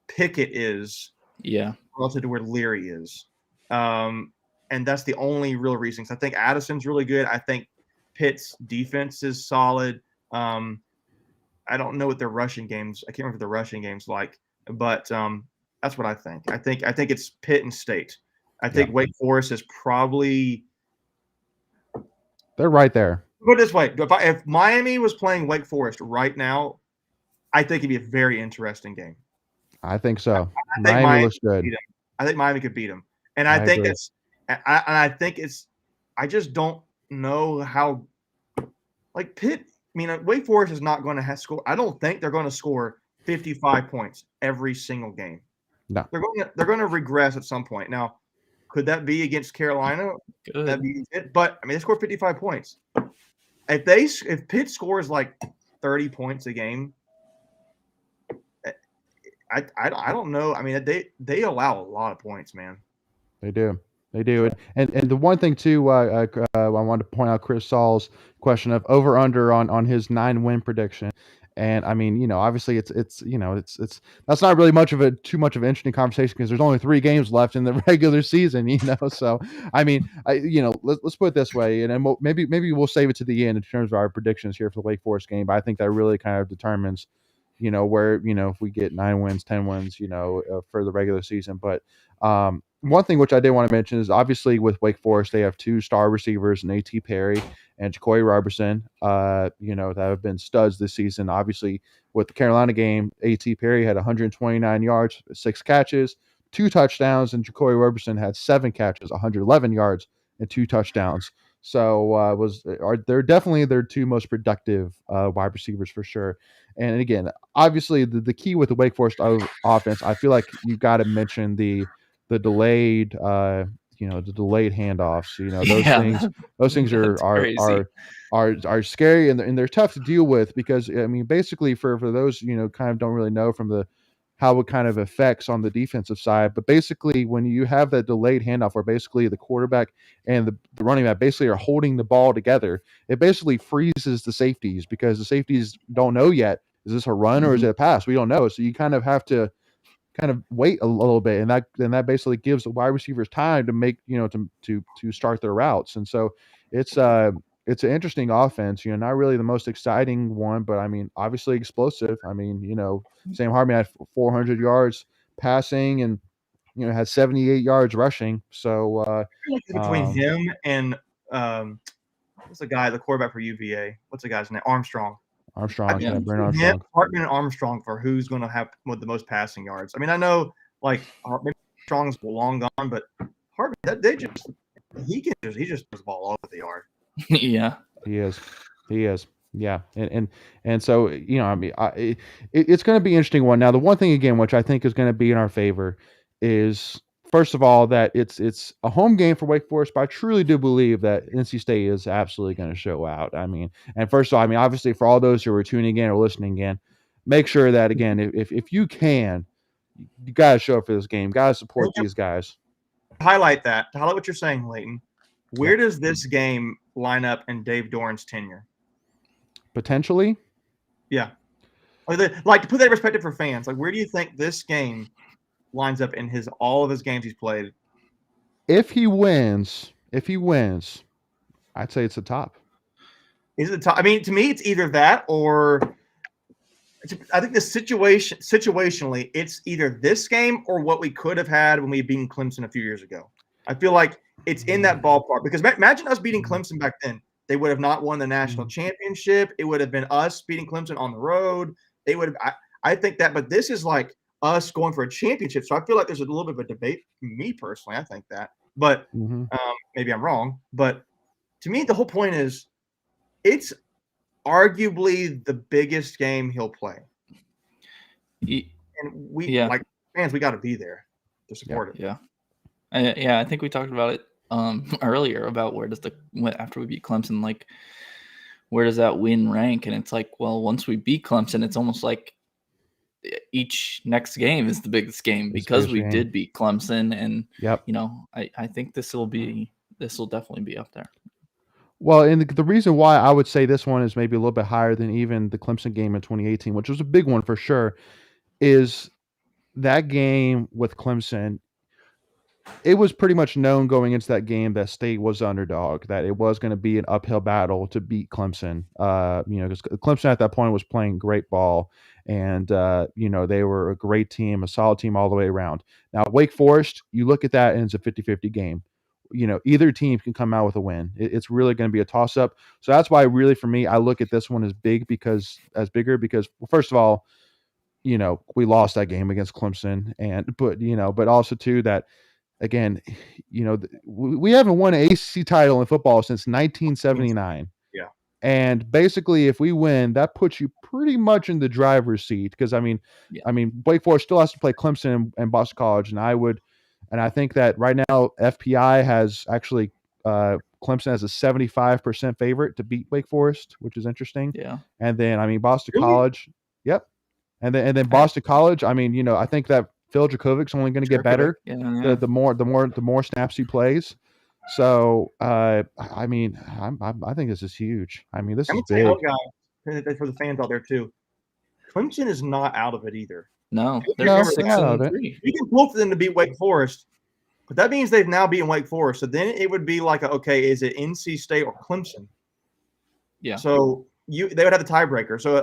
Pickett is, relative to where Leary is, and that's the only real reason. I think Addison's really good. I think Pitt's defense is solid. I don't know what their rushing games. I can't remember the rushing games like, but that's what I think. I think it's Pitt and State. I think Wake Forest is probably. They're right there. Put it this way: if Miami was playing Wake Forest right now, I think it'd be a very interesting game. I think so. I think Miami looks good. I think Miami could beat them, and I think it's. I just don't know how. Like Pitt, I mean, Wake Forest is not going to score. I don't think they're going to score 55 points every single game. No, they're going to regress at some point. Now, could that be against Carolina? That'd be it. But I mean, they scored 55 points. If Pitt scores like 30 points a game, I don't know. I mean, they allow a lot of points, man. They do. And the one thing too, I wanted to point out Chris Saul's question of over under on his 9-win prediction. And I mean, obviously it's that's not really too much of an interesting conversation because there's only 3 games left in the regular season, So I mean, let's put it this way, and then maybe we'll save it to the end in terms of our predictions here for the Wake Forest game. But I think that really kind of determines, where if we get 9 wins, 10 wins, for the regular season. But one thing which I did want to mention is obviously with Wake Forest, they have 2 star receivers, A.T. Perry and Jacory Robertson, that have been studs this season. Obviously, with the Carolina game, A.T. Perry had 129 yards, 6 catches, 2 touchdowns, and Jacory Roberson had 7 catches, 111 yards, and 2 touchdowns. So they're definitely their 2 most productive wide receivers for sure. And again, obviously the key with the Wake Forest offense, I feel like you've got to mention the delayed the delayed handoffs. Those things that's crazy. are scary, and they're tough to deal with because I mean basically for those kind of don't really know from the how it kind of affects on the defensive side, but basically when you have that delayed handoff where basically the quarterback and the running back basically are holding the ball together, it basically freezes the safeties because the safeties don't know yet, is this a run or is it a pass? We don't know, so you kind of have to kind of wait a little bit, and that basically gives the wide receivers time to make to start their routes. And so it's an interesting offense, not really the most exciting one, but I mean obviously explosive. I mean Sam Hartman had 400 yards passing and had 78 yards rushing. So between him and what's the quarterback for UVA? What's the guy's name? Armstrong. Brent Armstrong. Hartman and Armstrong for who's going to have with the most passing yards. I mean, I know like maybe Armstrong's long gone, but Hartman, he just throws the ball all over the yard. Yeah, he is. Yeah, and so I mean, it's going to be an interesting one. Now, the one thing again, which I think is going to be in our favor, is first of all that it's a home game for Wake Forest, but I truly do believe that NC State is absolutely going to show out. I mean, and first of all, I mean, obviously for all those who are tuning in or listening in, make sure that again, if you can, you got to show up for this game, got to support these guys. Highlight what you're saying, Leighton. Where does this game line up in Dave Doran's tenure? Potentially, yeah. Like to put that in perspective for fans, like where do you think this game lines up in all of his games he's played? If he wins, I'd say it's the top. Is it the top? I mean, to me, it's either that or I think the situationally, it's either this game or what we could have had when we beat Clemson a few years ago. I feel like it's in that ballpark because imagine us beating Clemson back then. They would have not won the national championship. It would have been us beating Clemson on the road. They would have. I think that, but this is like us going for a championship. So I feel like there's a little bit of a debate. Me personally, I think that, but maybe I'm wrong. But to me, the whole point is, it's arguably the biggest game he'll play. And we, like fans, we got to be there to support it. Yeah. I think we talked about it earlier about after we beat Clemson, like where does that win rank? And it's like, well, once we beat Clemson, it's almost like each next game is the biggest game because we did beat Clemson. And I think this will definitely be up there. Well, and the reason why I would say this one is maybe a little bit higher than even the Clemson game in 2018, which was a big one for sure, is that game with Clemson. It was pretty much known going into that game that State was the underdog, that it was going to be an uphill battle to beat Clemson. Because Clemson at that point was playing great ball, and they were a great team, a solid team all the way around. Now Wake Forest, you look at that and it's a 50-50 game. Either team can come out with a win. It's really going to be a toss-up. So that's why, really, for me, I look at this one as bigger because, well, first of all, we lost that game against Clemson, but also too that. Again, we haven't won an ACC title in football since 1979. Yeah. And basically, if we win, that puts you pretty much in the driver's seat. Because I mean, Wake Forest still has to play Clemson and Boston College, and I think that right now FPI has actually Clemson has a 75% favorite to beat Wake Forest, which is interesting. Yeah. And then Boston College, yep. And then Boston College, I think that Phil Drakovic's only going to get better the more snaps he plays. So I think this is huge. I mean, this is big. For the fans out there too, Clemson is not out of it either. No, they're not out of it. You can pull for them to beat Wake Forest, but that means they've now beaten Wake Forest. So then it would be like, is it NC State or Clemson? Yeah. So they would have the tiebreaker. So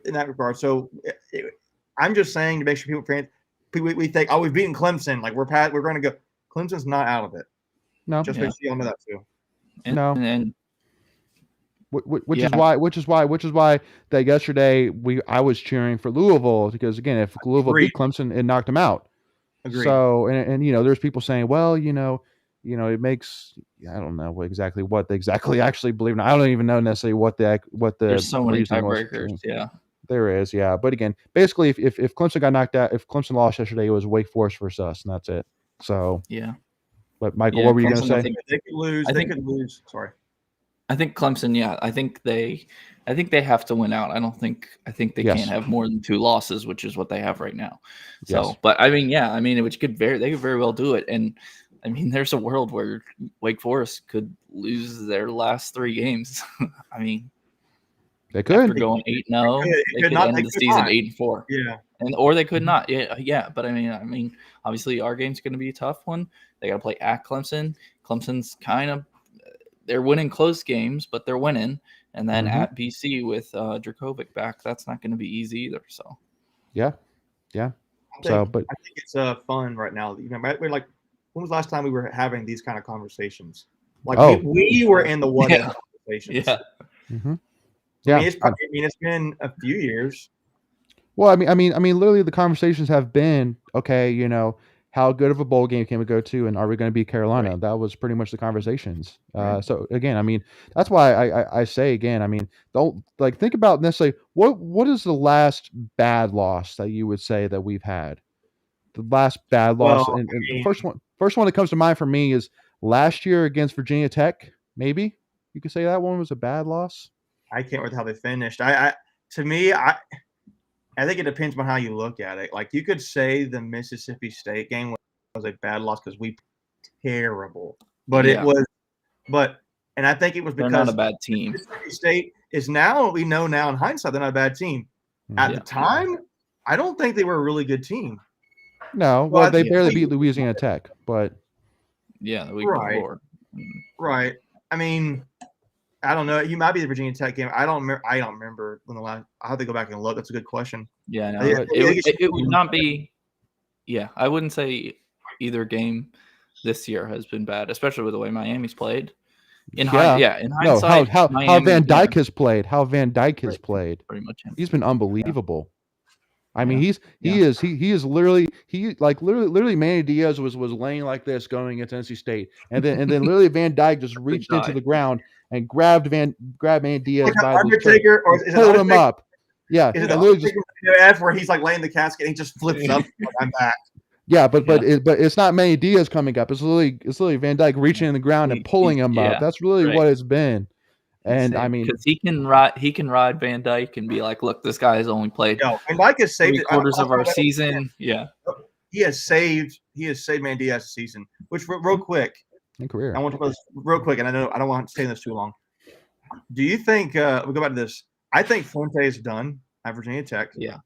in that regard, so I'm just saying to make sure fans. we think, oh, we've beaten Clemson, like we're going to go. Clemson's not out of it. No, Just make sure y'all know that too. No. And which is why that yesterday I was cheering for Louisville, because again, if Louisville beat Clemson, it knocked them out. Agreed. So and there's people saying, well, it makes, I don't know what they actually believe in. I don't even know necessarily what there's so many reasoning was. tiebreakers. Yeah, there is. Yeah, but again, basically, if Clemson got knocked out, if Clemson lost yesterday, it was Wake Forest versus us, and that's it. So yeah. But Michael, what were you going to say? They could lose. They could lose. Sorry. I think Clemson. Yeah, I think they have to win out. I think they can't have more than 2 losses, which is what they have right now. So, but I mean, they could very well do it. And I mean, there's a world where Wake Forest could lose their last 3 games. I mean, they could. After going 8-0, they could end the season 8-4. Yeah, or they could not. Yeah. But I mean, obviously our game's going to be a tough one. They got to play at Clemson. Clemson's kind of, they're winning close games, but they're winning. And then at BC with Dracovic back, that's not going to be easy either. So, yeah. I think it's fun right now. We're like, when was the last time we were having these kind of conversations? Like we were in the what if conversations. Yeah. Mm-hmm. Yeah. It's been a few years. Well, I mean, literally the conversations have been, okay, how good of a bowl game can we go to, and are we going to beat Carolina? Right. That was pretty much the conversations. Right. So again, I mean, that's why I say again, I mean, don't think about necessarily what is the last bad loss that you would say that we've had. The last bad loss, and the first one that comes to mind for me is last year against Virginia Tech. Maybe you could say that one was a bad loss. I can't remember how they finished. I think it depends on how you look at it. Like you could say the Mississippi State game was a bad loss because we terrible, but it was. And I think it was because they're not a bad team. Mississippi State is now, we know now in hindsight, they're not a bad team. At the time, I don't think they were a really good team. No, well, they barely beat Louisiana Tech, but the week before. Right. I mean, I don't know. You might be the Virginia Tech game. I don't remember when the last. I'll have to go back and look. That's a good question. Yeah, no, it would not be. Yeah, I wouldn't say either game this year has been bad, especially with the way Miami's played. In hindsight, how Van Dyke has played. How Van Dyke has played. Pretty much him. He's been unbelievable. I mean, he is literally Manny Diaz was laying like this going into NC State, and then literally Van Dyke just reached into the ground and grabbed Manny Diaz by the Undertaker, or is it pulled him up. Yeah, is it where he's like laying the casket and he just flips up? I'm back. Yeah, but it's not Manny Diaz coming up. It's literally Van Dyke reaching in the ground and pulling him up. That's really what it's been. And I mean, because he can ride Van Dyke and be like, look, this guy has only played Van Dyke has saved 3/4 of our season. Yeah, he has saved Manny Diaz's season. Which real quick, in career, I want to talk about this real quick, and I know I don't want to stay in this too long. Do you think we'll go back to this? I think Fuente is done at Virginia Tech. Yeah.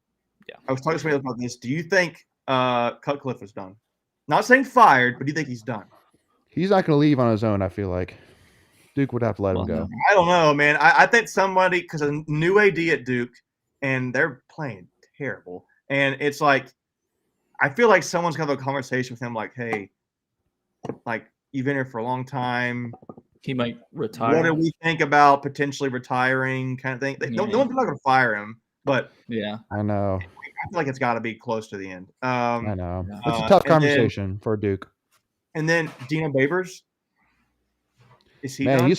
I was talking to somebody about this. Do you think Cutcliffe is done? Not saying fired, but do you think he's done? He's not going to leave on his own. I feel like Duke would have to let him go. I don't know, man. I think somebody, because a new AD at Duke, and they're playing terrible. And it's like, I feel like someone's going to have a conversation with him like, hey, like, you've been here for a long time. He might retire. What do we think about potentially retiring kind of thing? No one's not going to fire him, but I know. I feel like it's got to be close to the end. I know. It's a tough conversation for Duke. And then Dino Babers. Is he done?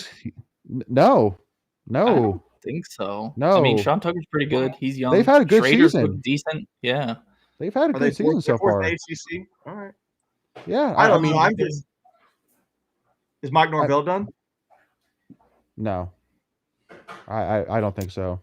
No. I don't think so. No. I mean, Sean Tucker's pretty good. He's young. They've had a good Schrader's season. Decent. Yeah. They've had a good season so far. ACC? All right. Yeah. I don't know. Is Mike Norvell done? No. I don't think so.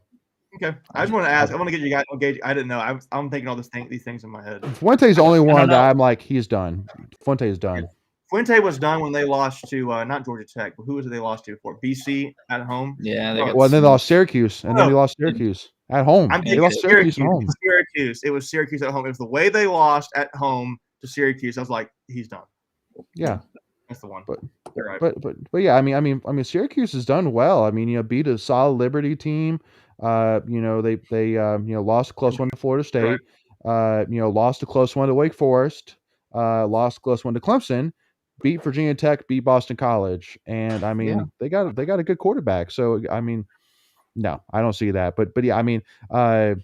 Okay. I just want to ask. I want to get you guys engaged. I didn't know. I'm thinking these things in my head. Fuente's the only one that I'm like, he's done. Fuente's done. Fuente was done when they lost to not Georgia Tech, but who was it they lost to for? BC at home. Yeah. Then they lost Syracuse, and then they lost Syracuse at home. They lost Syracuse at home. It was Syracuse at home. It was the way they lost at home to Syracuse. I was like, he's done. Yeah. That's the one. But right. but yeah, I mean Syracuse has done well. I mean, beat a solid Liberty team. They lost a close one to Florida State. Lost a close one to Wake Forest, lost a close one to Clemson, beat Virginia Tech, beat Boston College, and I mean they got a good quarterback. So I mean, no, I don't see that. But yeah, I mean, but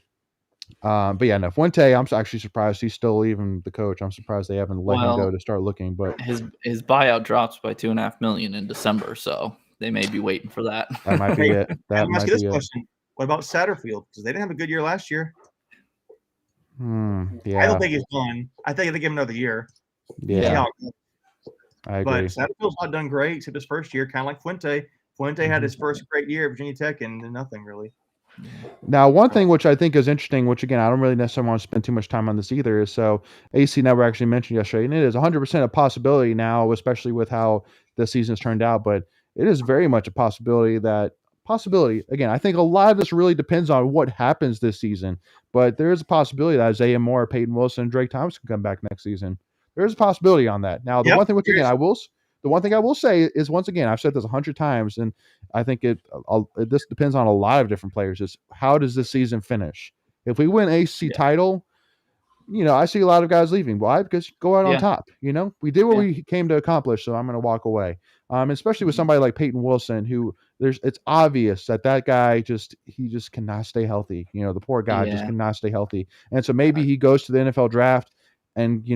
yeah, no, Fuente, I'm actually surprised he's still even the coach. I'm surprised they haven't let him go to start looking. But his buyout drops by $2.5 million in December, so they may be waiting for that. That might be it. Let me ask you this question: what about Satterfield? Because they didn't have a good year last year. Yeah, I don't think he's done. I think they give him another year. Yeah, I agree. But Satterfield's not done great except his first year, kind of like Fuente. Fuente had his first great year at Virginia Tech and nothing really. Now, one thing which I think is interesting, which again, I don't really necessarily want to spend too much time on this either, is so AC Network actually mentioned yesterday, and it is 100% a possibility now, especially with how the season's turned out, but it is very much a possibility again, I think a lot of this really depends on what happens this season, but there is a possibility that Isaiah Moore, Peyton Wilson, and Drake Thomas can come back next season. There is a possibility on that. Now, the one thing which again the one thing I will say is, once again, I've said this 100 times, and I think this depends on a lot of different players, is how does this season finish? If we win ACC title, I see a lot of guys leaving. Why? Because go out on top. We did what we came to accomplish, so I'm going to walk away. Especially with somebody like Peyton Wilson, who it's obvious that guy he just cannot stay healthy. The poor guy just cannot stay healthy. And so maybe he goes to the NFL draft and, he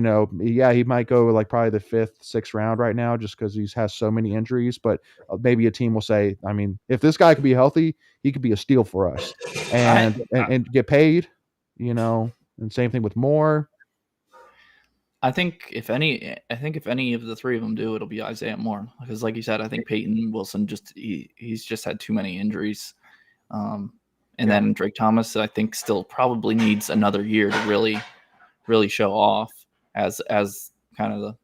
might go like probably the 5th, 6th round right now just because he has so many injuries. But maybe a team will say, I mean, if this guy could be healthy, he could be a steal for us and get paid, and same thing with Moore. I think if any of the three of them do, it'll be Isaiah Moore, because like you said, I think Peyton Wilson he's just had too many injuries, and then Drake Thomas I think still probably needs another year to really show off as kind of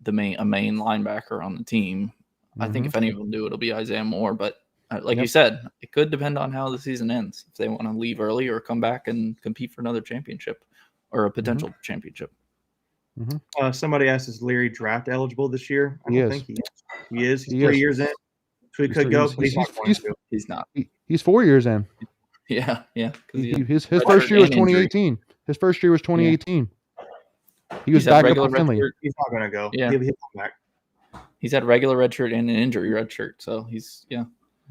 the main linebacker on the team. I think if any of them do, it'll be Isaiah Moore, but like you said, it could depend on how the season ends, if they want to leave early or come back and compete for another championship or a potential championship. Somebody asked, is Leary draft eligible this year? I don't think he is. He is. He's 3 years in. So he could go, but he's not. He's 4 years in. Yeah. His first year was 2018. His first year was 2018. He was back up Finley. He's not going to go. Yeah. He'll come back. He's had regular red shirt and an injury red shirt, so he's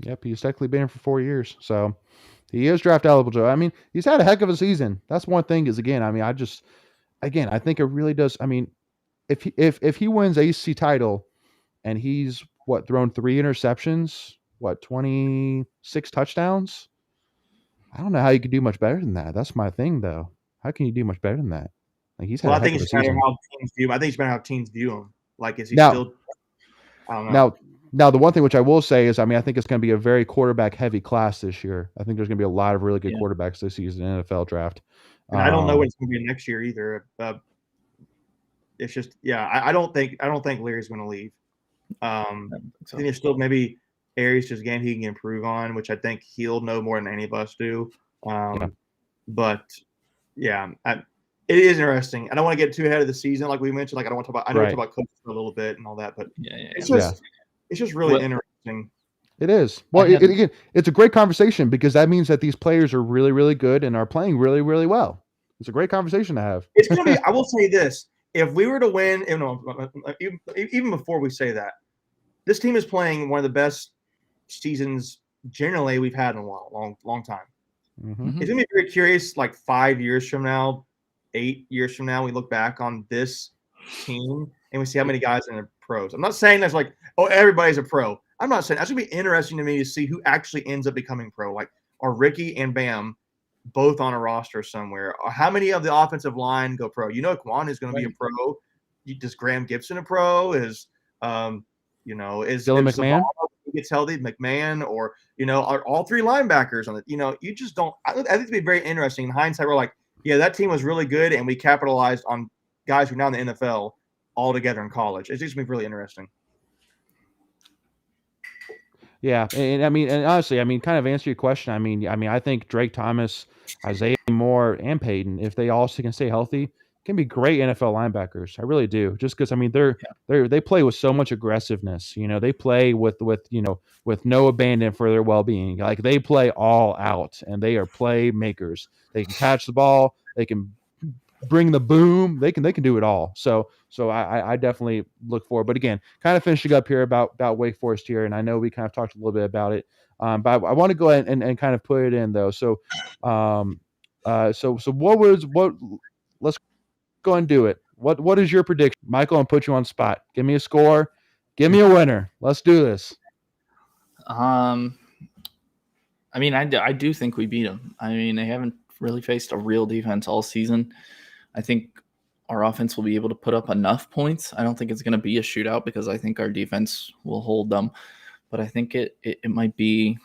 Yep, he's technically been for 4 years, so he is draft eligible. I mean, he's had a heck of a season. That's one thing. Is again, I mean, I think it really does. I mean, if he wins ACC title, and he's thrown 3 interceptions, 26 touchdowns. I don't know how you could do much better than that. That's my thing, though. How can you do much better than that? Like he's had. I think it's better how teams view him. I think it's better how teams view him. Like, is he still? I don't know. Now, the one thing which I will say is, I mean, I think it's going to be a very quarterback-heavy class this year. I think there's going to be a lot of really good quarterbacks this season in the NFL draft. And I don't know what it's going to be next year either. It's just, I don't think Leary's going to leave. I think there's still maybe areas to his game he can improve on, which I think he'll know more than any of us do. But it is interesting. I don't want to get too ahead of the season, like we mentioned. Like I don't want to talk about. I know we talk about coaches for a little bit and all that, but it's just really interesting. It is. Well, again, it's a great conversation because that means that these players are really, really good and are playing really, really well. It's a great conversation to have. It's going to be. I will say this: if we were to win, even before we say that, this team is playing one of the best seasons generally we've had in a while, long time. It's going to be very curious. Like 5 years from now, 8 years from now, we look back on this team and we see how many guys are in the pros. I'm not saying that's like, oh, everybody's a pro. I'm not saying that's going to be interesting to me to see who actually ends up becoming pro. Like, are Ricky and Bam both on a roster somewhere? Or how many of the offensive line go pro? Quan is going to be a pro. Does Graham Gibson a pro? Is Dylan McMahon gets healthy, McMahon, or are all 3 linebackers on it? You just don't. I think it'd be very interesting. In hindsight, we're like, yeah, that team was really good, and we capitalized on guys who are now in the NFL all together in college. It's just going to be really interesting. Yeah, and honestly, kind of answer your question. I mean, I think Drake Thomas, Isaiah Moore, and Peyton, if they all can stay healthy, can be great NFL linebackers. I really do. Just because they play with so much aggressiveness. They play with no abandon for their well-being. Like they play all out, and they are playmakers. They can catch the ball. They can bring the boom. They can do it all. So I definitely look forward. But again, kind of finishing up here about Wake Forest here, and I know we kind of talked a little bit about it, but I want to go ahead and kind of put it in though. So what? Let's go and do it. What is your prediction, Michael? I'm put you on spot. Give me a score. Give me a winner. Let's do this. I mean, I do think we beat them. I mean, they haven't really faced a real defense all season. I think our offense will be able to put up enough points. I don't think it's going to be a shootout because I think our defense will hold them. But I think it might be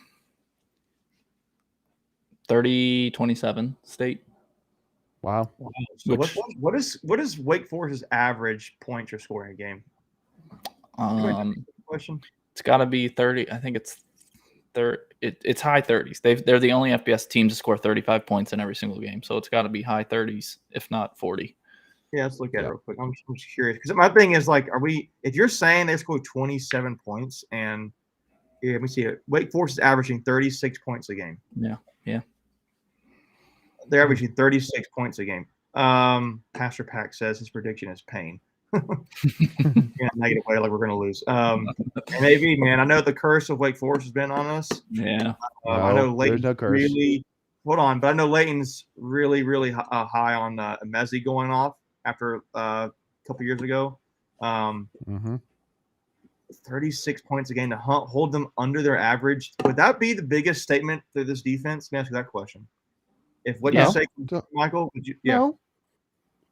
30-27 State. Wow. So what is Wake Forest's average points you're scoring a game? Question. It's got to be 30. I think it's it's high 30s. They're the only FBS team to score 35 points in every single game. So it's got to be high 30s, if not 40. Yeah, let's look at it real quick. I'm just curious because my thing is like, if you're saying they scored 27 points and let me see it. Wake Forest is averaging 36 points a game. Yeah. They're averaging 36 points a game. Pastor Pack says his prediction is pain. Yeah, negative way, like we're going to lose. Maybe, man. I know the curse of Wake Forest has been on us. Yeah. I know Layton's no curse. really – hold on. But I know Layton's really, really high on Mezzi going off after a couple years ago. 36 points a game to hold them under their average. Would that be the biggest statement to this defense? Let me ask you that question. If what you say, Michael, would you? Yeah. No.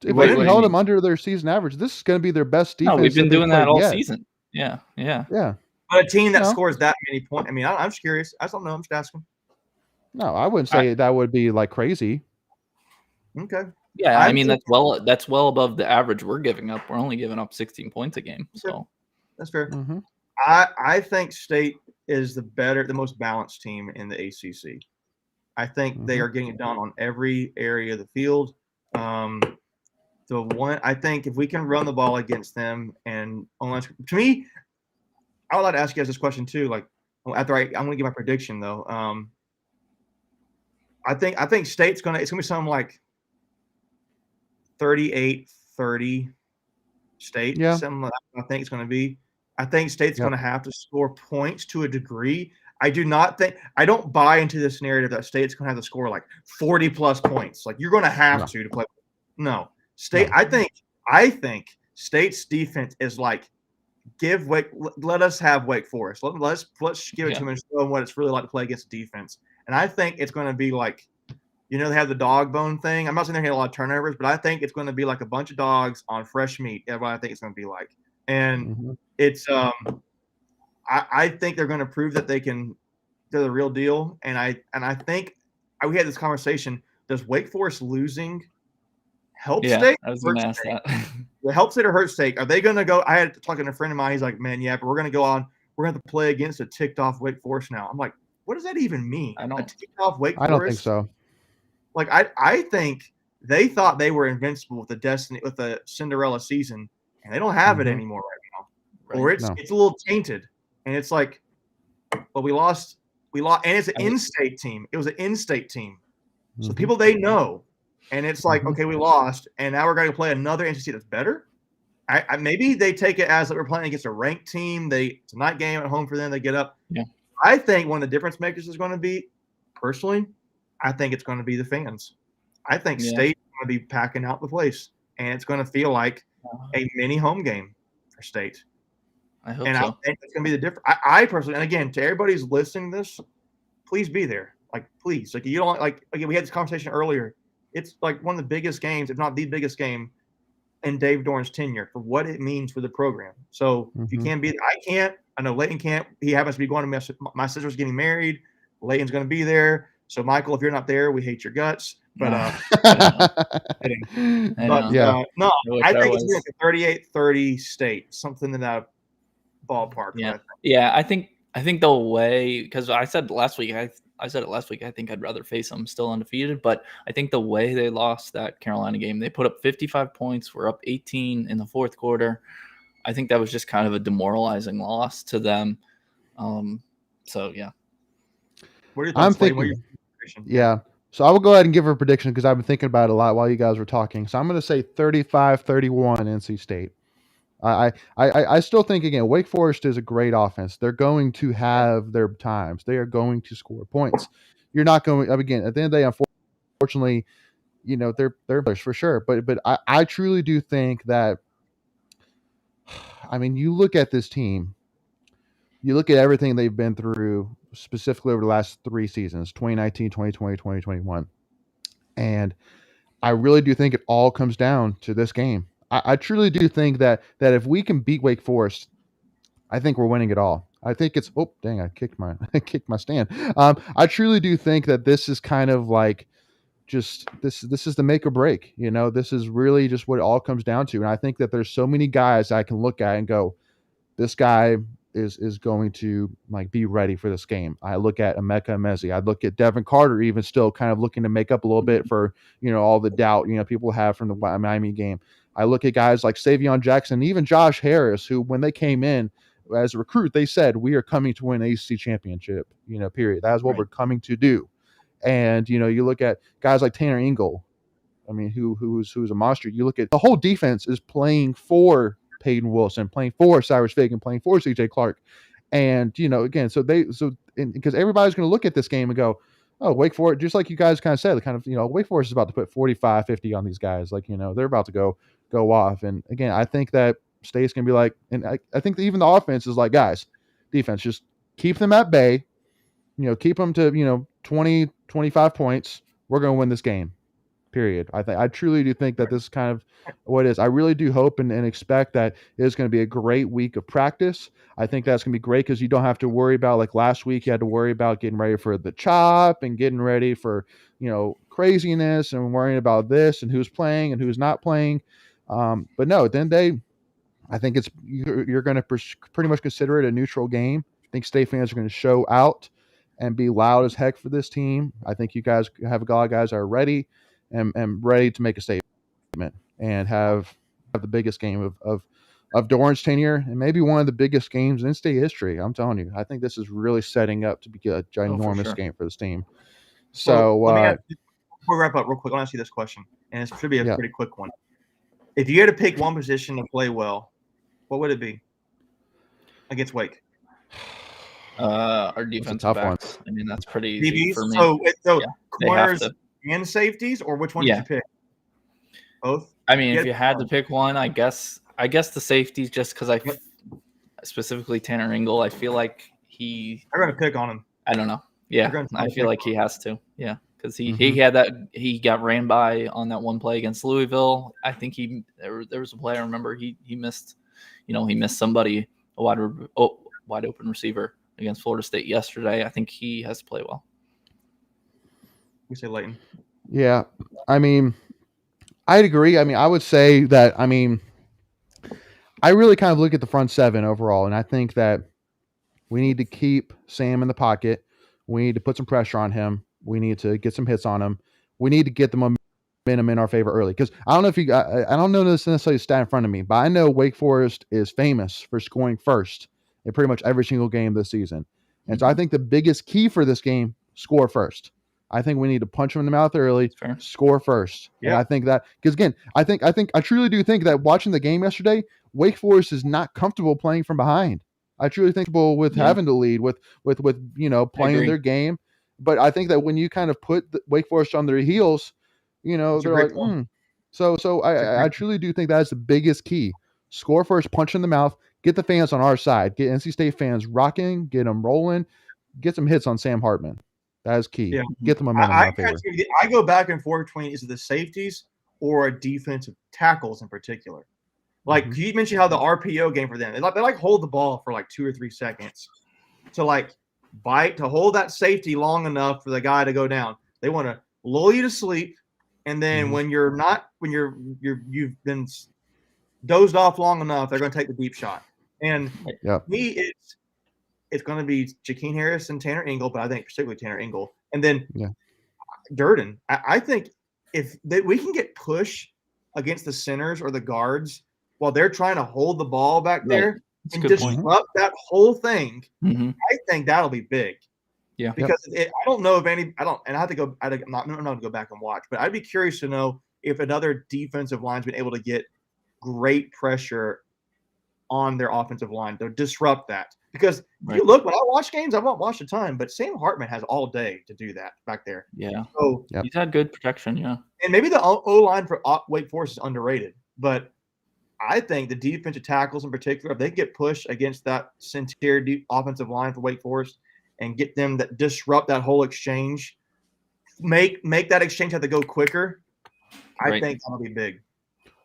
If they didn't hold them under their season average, this is going to be their best defense. No, we've been doing that all season. Yeah. But a team that scores that many points. I mean, I'm just curious. I don't know. I'm just asking. No, I wouldn't say that would be like crazy. Okay. Yeah, I mean that's well above the average we're giving up. We're only giving up 16 points a game. So that's fair. I think State is the most balanced team in the ACC. I think they are getting it done on every area of the field. I think if we can run the ball against them, and to me, I would like to ask you guys this question too. Like after I'm going to give my prediction though. I think State's it's gonna be something like 38-30 State. Yeah. Something like that I think it's going to be. I think State's going to have to score points to a degree. I don't buy into this narrative that State's going to have to score like 40 plus points. Like you're going to have to play. No, State. No. I think State's defense is like let us have Wake Forest. Let's give it to them and show them what it's really like to play against defense. And I think it's going to be like, they have the dog bone thing. I'm not saying they're going to get a lot of turnovers, but I think it's going to be like a bunch of dogs on fresh meat. That's what I think it's going to be like. And it's I think they're going to prove that they're the real deal. And I think we had this conversation. Does Wake Forest losing help State? I was going to ask that. Help State or hurt State? Are they going to go? I had talking to a friend of mine. He's like, man, yeah, but we're going to go on. We're going to have to play against a ticked off Wake Forest now. I'm like, what does that even mean? I don't think so. Like I think they thought they were invincible with the Cinderella season, and they don't have it anymore right now. Or it's a little tainted, and it's like, well, we lost, and it's an in-state team. It was an in-state team, so people they know, and it's like, okay, we lost, and now we're going to play another NC State that's better. I maybe they take it as that we're playing against a ranked team. It's a night game at home for them. They get up. Yeah. I think one of the difference makers is going to be, personally, I think it's going to be the fans. I think State's going to be packing out the place, and it's going to feel like a mini home game for State. I hope so. I think it's going to be the difference. I personally, and again, to everybody who's listening to this, please be there. Like, please. Like, you don't like. Again, we had this conversation earlier. It's like one of the biggest games, if not the biggest game, in Dave Doran's tenure for what it means for the program. So if you can't be there, I can't. I know Layton can't. He happens to be going to my sister's getting married. Layton's going to be there. So, Michael, if you're not there, we hate your guts. But, no, I think it's like a 38-30 State, something in that ballpark. Yeah. I think the way, because I said it last week, I think I'd rather face them still undefeated. But I think the way they lost that Carolina game, they put up 55 points. We're up 18 in the fourth quarter. I think that was just kind of a demoralizing loss to them. So, yeah. What are your thoughts, I'm thinking, So I will go ahead and give her a prediction because I've been thinking about it a lot while you guys were talking. So I'm going to say 35-31 NC State. I still think, again, Wake Forest is a great offense. They're going to have their times. They are going to score points. You're not going, again, at the end of the day, unfortunately, they're for sure. But I truly do think that, I mean, you look at this team, you look at everything they've been through, specifically over the last 3 seasons, 2019, 2020, 2021. And I really do think it all comes down to this game. I truly do think that if we can beat Wake Forest, I think we're winning it all. I think it's I kicked my stand. I truly do think that this is kind of like just this is the make or break. This is really just what it all comes down to. And I think that there's so many guys I can look at and go, this guy is going to like be ready for this game. I look at Emeka Emezi. I look at Devin Carter, even still kind of looking to make up a little bit for all the doubt people have from the Miami game. I look at guys like Savion Jackson, even Josh Harris, who when they came in as a recruit, they said we are coming to win ACC championship. Period. That is what we're coming to do. And you look at guys like Tanner Engel. I mean, who's a monster. You look at the whole defense is playing for Peyton Wilson, playing for Cyrus Fagan, playing for CJ Clark. And, again, because everybody's going to look at this game and go, oh, Wake Forest, just like you guys kind of said, Wake Forest is about to put 45, 50 on these guys. Like, they're about to go off. And again, I think that State's going to be like, and I think that even the offense is like, guys, defense, just keep them at bay, keep them to, 20, 25 points. We're going to win this game. Period. I truly do think that this is kind of what it is. I really do hope and expect that it's going to be a great week of practice. I think that's going to be great because you don't have to worry about, like last week, you had to worry about getting ready for the chop and getting ready for, craziness and worrying about this and who's playing and who's not playing. But no, at the end of the day, I think you're going to pretty much consider it a neutral game. I think State fans are going to show out and be loud as heck for this team. I think you guys have a lot of guys that are ready and ready to make a statement and have the biggest game of Doran's tenure and maybe one of the biggest games in state history. I'm telling you, I think this is really setting up to be a ginormous game for this team. So let me ask you, before we wrap up real quick, I'll ask you this question, and it should be a pretty quick one. If you had to pick one position to play well, what would it be against Wake? Our defensive backs. I mean, that's pretty easy for me. So corners and safeties, or which one did you pick? Both. I mean, if you had to pick one, I guess the safeties, just because specifically Tanner Engel, I feel like they're going to pick on him. I don't know. Yeah, I feel like he has to. Yeah, because he got ran by on that one play against Louisville. I think there was a play I remember he missed. He missed somebody, a wide open receiver against Florida State yesterday. I think he has to play well. We say Leighton. Yeah, I mean, I'd agree. I mean, I would say that. I mean, I really kind of look at the front seven overall, and I think that we need to keep Sam in the pocket. We need to put some pressure on him. We need to get some hits on him. We need to get the momentum in our favor early. Because I don't know if I don't know this necessarily stat in front of me, but I know Wake Forest is famous for scoring first in pretty much every single game this season. And so I think the biggest key for this game, score first. I think we need to punch them in the mouth early, score first. Yeah. And I think that, because again, I truly do think that watching the game yesterday, Wake Forest is not comfortable playing from behind. I truly think with having to lead, with playing their game. But I think that when you kind of put Wake Forest on their heels, they're like, So I truly do think that's the biggest key. Score first, punch in the mouth, get the fans on our side, get NC State fans rocking, get them rolling, get some hits on Sam Hartman. That is key. Yeah. Get the momentum in our favor. I go back and forth between is it the safeties or defensive tackles in particular. Like you mentioned how the RPO game for them, they hold the ball for like 2 or 3 seconds to to hold that safety long enough for the guy to go down. They want to lull you to sleep, and then when you've been dozed off long enough, they're going to take the deep shot. And me, it's going to be Jakeem Harris and Tanner Engel, but I think particularly Tanner Engel, and then Durden. I think if we can get push against the centers or the guards while they're trying to hold the ball back there and disrupt that whole thing, I think that'll be big. Yeah. Because I don't know if any, I don't, and I have to go, I'm not to go back and watch, but I'd be curious to know if another defensive line's been able to get great pressure on their offensive line to disrupt that. Because if you look, when I watch games, I won't watch a ton, but Sam Hartman has all day to do that back there. Yeah. So he's had good protection. Yeah. And maybe the O line for Wake Forest is underrated, but I think the defensive tackles in particular, if they get pushed against that center offensive line for Wake Forest and get them that disrupt that whole exchange, make that exchange have to go quicker, I think that'll be big.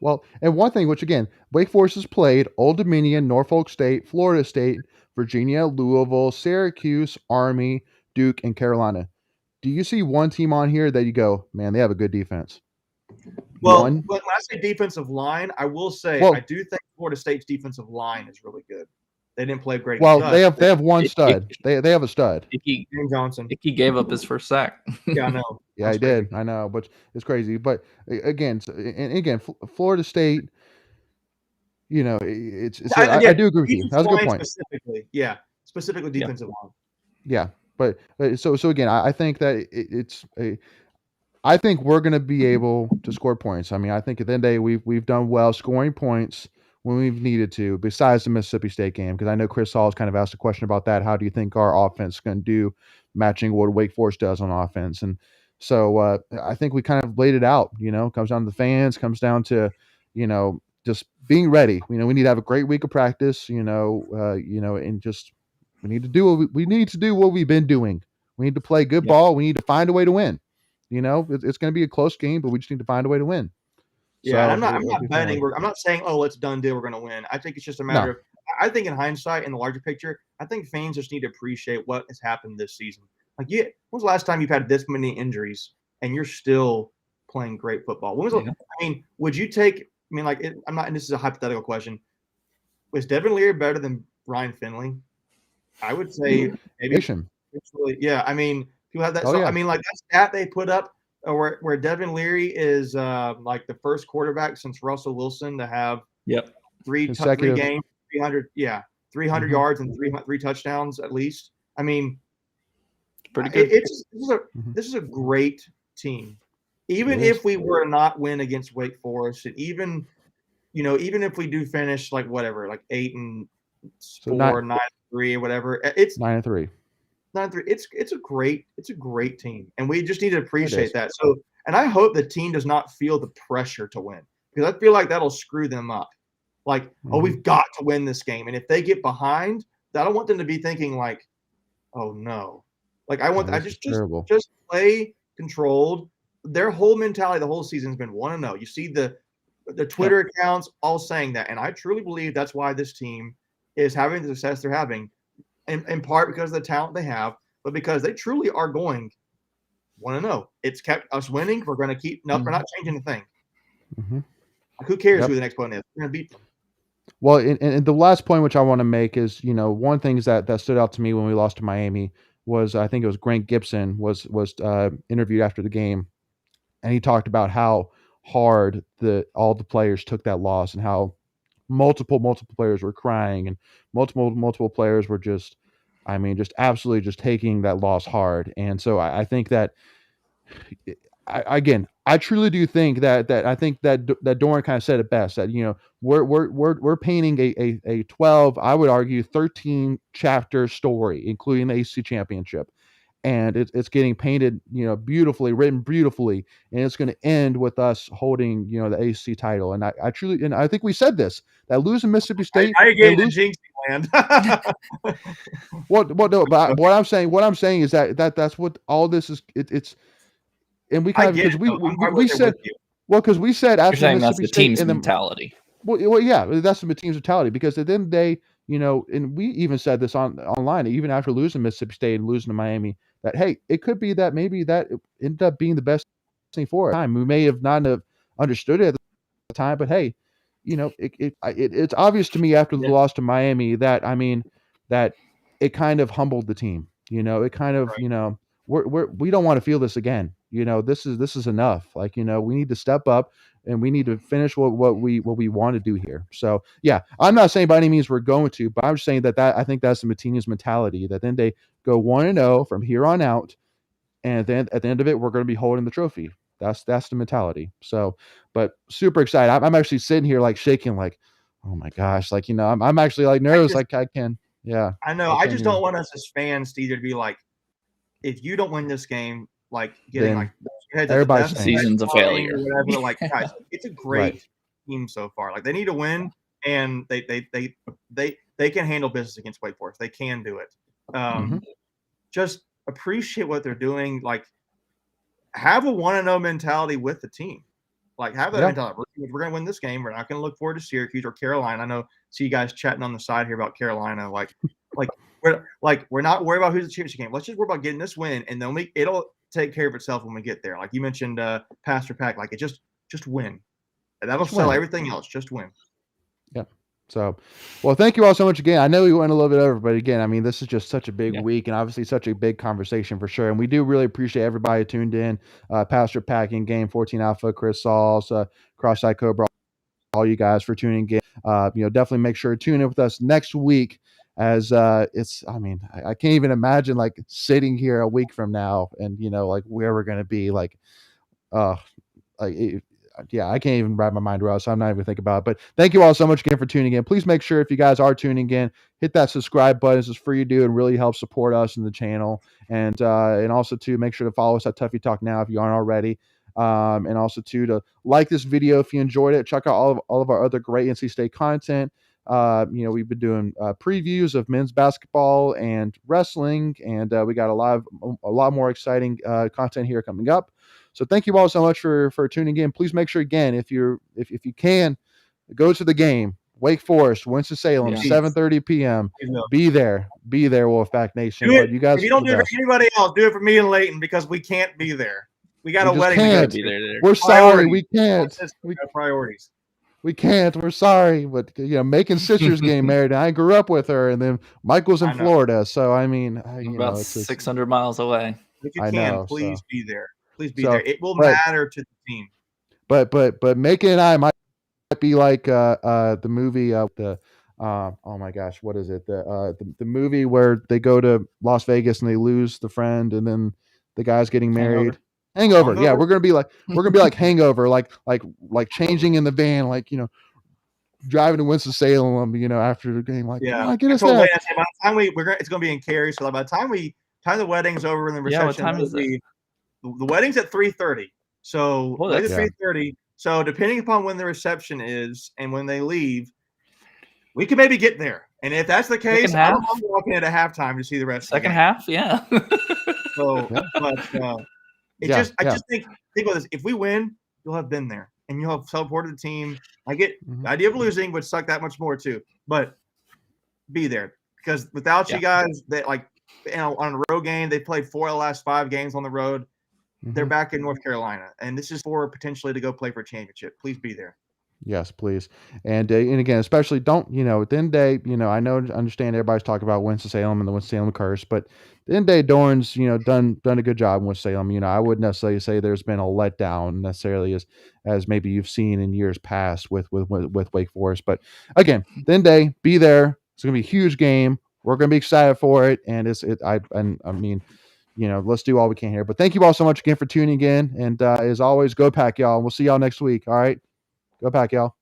Well, and one thing, which again, Wake Forest has played Old Dominion, Norfolk State, Florida State, Virginia, Louisville, Syracuse, Army, Duke, and Carolina. Do you see one team on here that you go, man, they have a good defense? Well, when I say defensive line, I will say I do think Florida State's defensive line is really good. They didn't play great. Well, they have one stud. They have a stud. Icky Johnson. Icky gave up his first sack. Yeah, I know. Yeah, he did. I know, but it's crazy. But again, Florida State. You know, I do agree with you. That's a good point. Specifically defensive line. Yeah, but so again, I think that I think we're going to be able to score points. I mean, I think at the end of the day, we've done well scoring points when we've needed to, besides the Mississippi State game, because I know Chris Hall has kind of asked a question about that. How do you think our offense is going to do, matching what Wake Forest does on offense? And so I think we kind of laid it out. You know, comes down to the fans, comes down to, you know, just being ready. You know, we need to have a great week of practice. And just we need to do what we've been doing. We need to play good ball. We need to find a way to win. You know, it's going to be a close game, but we just need to find a way to win. Yeah, so, and I'm not betting. I'm not saying, oh, it's done deal. We're going to win. I think it's just a matter of. I think in hindsight, in the larger picture, I think fans just need to appreciate what has happened this season. Like, when was the last time you've had this many injuries and you're still playing great football? When was? I mean, would you take? I mean, like, I'm not. And this is a hypothetical question. Was Devin Leary better than Ryan Finley? I would say maybe. Yeah, I mean, people have that. I mean, like that stat they put up. Where Devin Leary is like the first quarterback since Russell Wilson to have three games, 300 yards and three touchdowns at least. I mean, pretty good. This is a great team. Even if we were to not win against Wake Forest, and even if we do finish like whatever, like 8-4, 9-3, or whatever, it's 9-3. 9-3. It's a great team, and we just need to appreciate that. So, and I hope the team does not feel the pressure to win, because I feel like that'll screw them up. Like, oh, we've got to win this game, and if they get behind, I don't want them to be thinking like, oh no. Like I just play controlled. Their whole mentality the whole season has been 1-0. You see the Twitter accounts all saying that, and I truly believe that's why this team is having the success they're having. In part because of the talent they have, but because they truly are going 1-0. It's kept us winning. We're going to keep. We're not changing a thing. Like, who cares who the next opponent is? We're going to beat them. Well, and the last point which I want to make is, one thing that stood out to me when we lost to Miami was, I think it was Grant Gibson was interviewed after the game, and he talked about how hard all the players took that loss, and how multiple players were crying, and multiple players were just absolutely just taking that loss hard. And so I think that I truly do think that I think that Doran kind of said it best, that we're painting a 12, I would argue 13 chapter story, including the ACC championship. And it's getting painted, beautifully, written beautifully, and it's going to end with us holding, the ACC title. And I truly, and I think we said this, that losing Mississippi State. I agree with jinxing, man. Well, no, but what I'm saying is that's what all this is. It's, and we kind of, because we said, because we said after Mississippi that's the State team's mentality. Well, yeah, that's the team's mentality, because at the end of the day, and we even said this online, even after losing Mississippi State and losing to Miami, that, hey, it could be that maybe that ended up being the best thing for us. We may have not have understood it at the time, but hey, it's obvious to me after the loss to Miami that, that it kind of humbled the team. It kind of, we don't want to feel this again. This is enough. Like, we need to step up and we need to finish what we want to do here. So yeah, I'm not saying by any means we're going to, but I'm just saying that I think that's the Martinez mentality, that then they go 1-0 from here on out, and then at the end of it, we're going to be holding the trophy. That's the mentality. So, but super excited. I'm actually sitting here like shaking, like, oh my gosh, like, I'm actually like nervous. I can, yeah. I know. I just don't want us as fans to either be like, if you don't win this game, like getting Then like everybody's season's a failure. Or whatever. Like, guys, it's a great team so far. Like, they need to win, and they can handle business against Wake Forest. They can do it. Just appreciate what they're doing. Like, have a 1-0 mentality with the team. Like, have that mentality. We're going to win this game. We're not going to look forward to Syracuse or Carolina. I know. See you guys chatting on the side here about Carolina. We're not worried about who's the championship game. Let's just worry about getting this win, and then it'll take care of itself when we get there. Like you mentioned, Pastor Pack. Like, it just win, and that'll sell everything else. Just win. Yeah. So, well, thank you all so much again. I know we went a little bit over, but again, I mean, this is just such a big week and obviously such a big conversation for sure. And we do really appreciate everybody tuned in. Pastor Pack in Game 14 Alpha, Chris Sauls, Cross-Eyed Cobra, all you guys for tuning in. Definitely make sure to tune in with us next week, as I can't even imagine like sitting here a week from now and, like where we're going to be, I can't even wrap my mind around, so I'm not even thinking about it. But thank you all so much again for tuning in. Please make sure, if you guys are tuning in, hit that subscribe button. This is free to do and really helps support us in the channel. And also to make sure to follow us at Tuffy Talk Now if you aren't already. And also to like this video if you enjoyed it. Check out all of our other great NC State content. We've been doing previews of men's basketball and wrestling, and we got a lot more exciting content here coming up. So thank you all so much for tuning in. Please make sure, again, if you can, go to the game. Wake Forest, Winston-Salem, 7:30 p.m. Be there, Wolfpack Nation. But you guys, if you don't do it for anybody else, do it for me and Leighton, because we can't be there. We got a wedding to go to. there. We're sorry, we can't. We got priorities. We can't. We're sorry, but Macon sisters getting married. I grew up with her, and then Michael's in Florida, so I mean, about 600 miles away. If you can, please be there. Please be there. It will matter to the team. But Macon and I might be like the movie oh my gosh, what is it? The movie where they go to Las Vegas and they lose the friend, and then the guy's getting married. Hangover. Yeah, we're gonna be like Hangover, like changing in the van, like driving to Winston-Salem, after the game, like get us there. By the time it's gonna be in Cary, so by the time the wedding's over and the reception, what time is it? The wedding's at 3:30. So 3:30. So depending upon when the reception is and when they leave, we can maybe get there. And if that's the case, I'm walking at a halftime to see the rest. Second half, yeah. I just think about this. If we win, you'll have been there and you'll have supported the team. I get the idea of losing would suck that much more too, but be there, because without you guys, that on a road game, they played 4 of the last 5 games on the road. They're back in North Carolina, and this is for potentially to go play for a championship. Please be there. Yes, please. And again, especially don't, at the end of the day, I understand everybody's talking about Winston-Salem and the Winston-Salem curse, but at the end of the day, Doran's, done a good job in Winston-Salem. I wouldn't necessarily say there's been a letdown necessarily as maybe you've seen in years past with Wake Forest. But again, at the end of the day, be there. It's going to be a huge game. We're going to be excited for it. And let's do all we can here. But thank you all so much again for tuning in. And as always, go Pack, y'all. We'll see y'all next week. All right. Go Pack, y'all.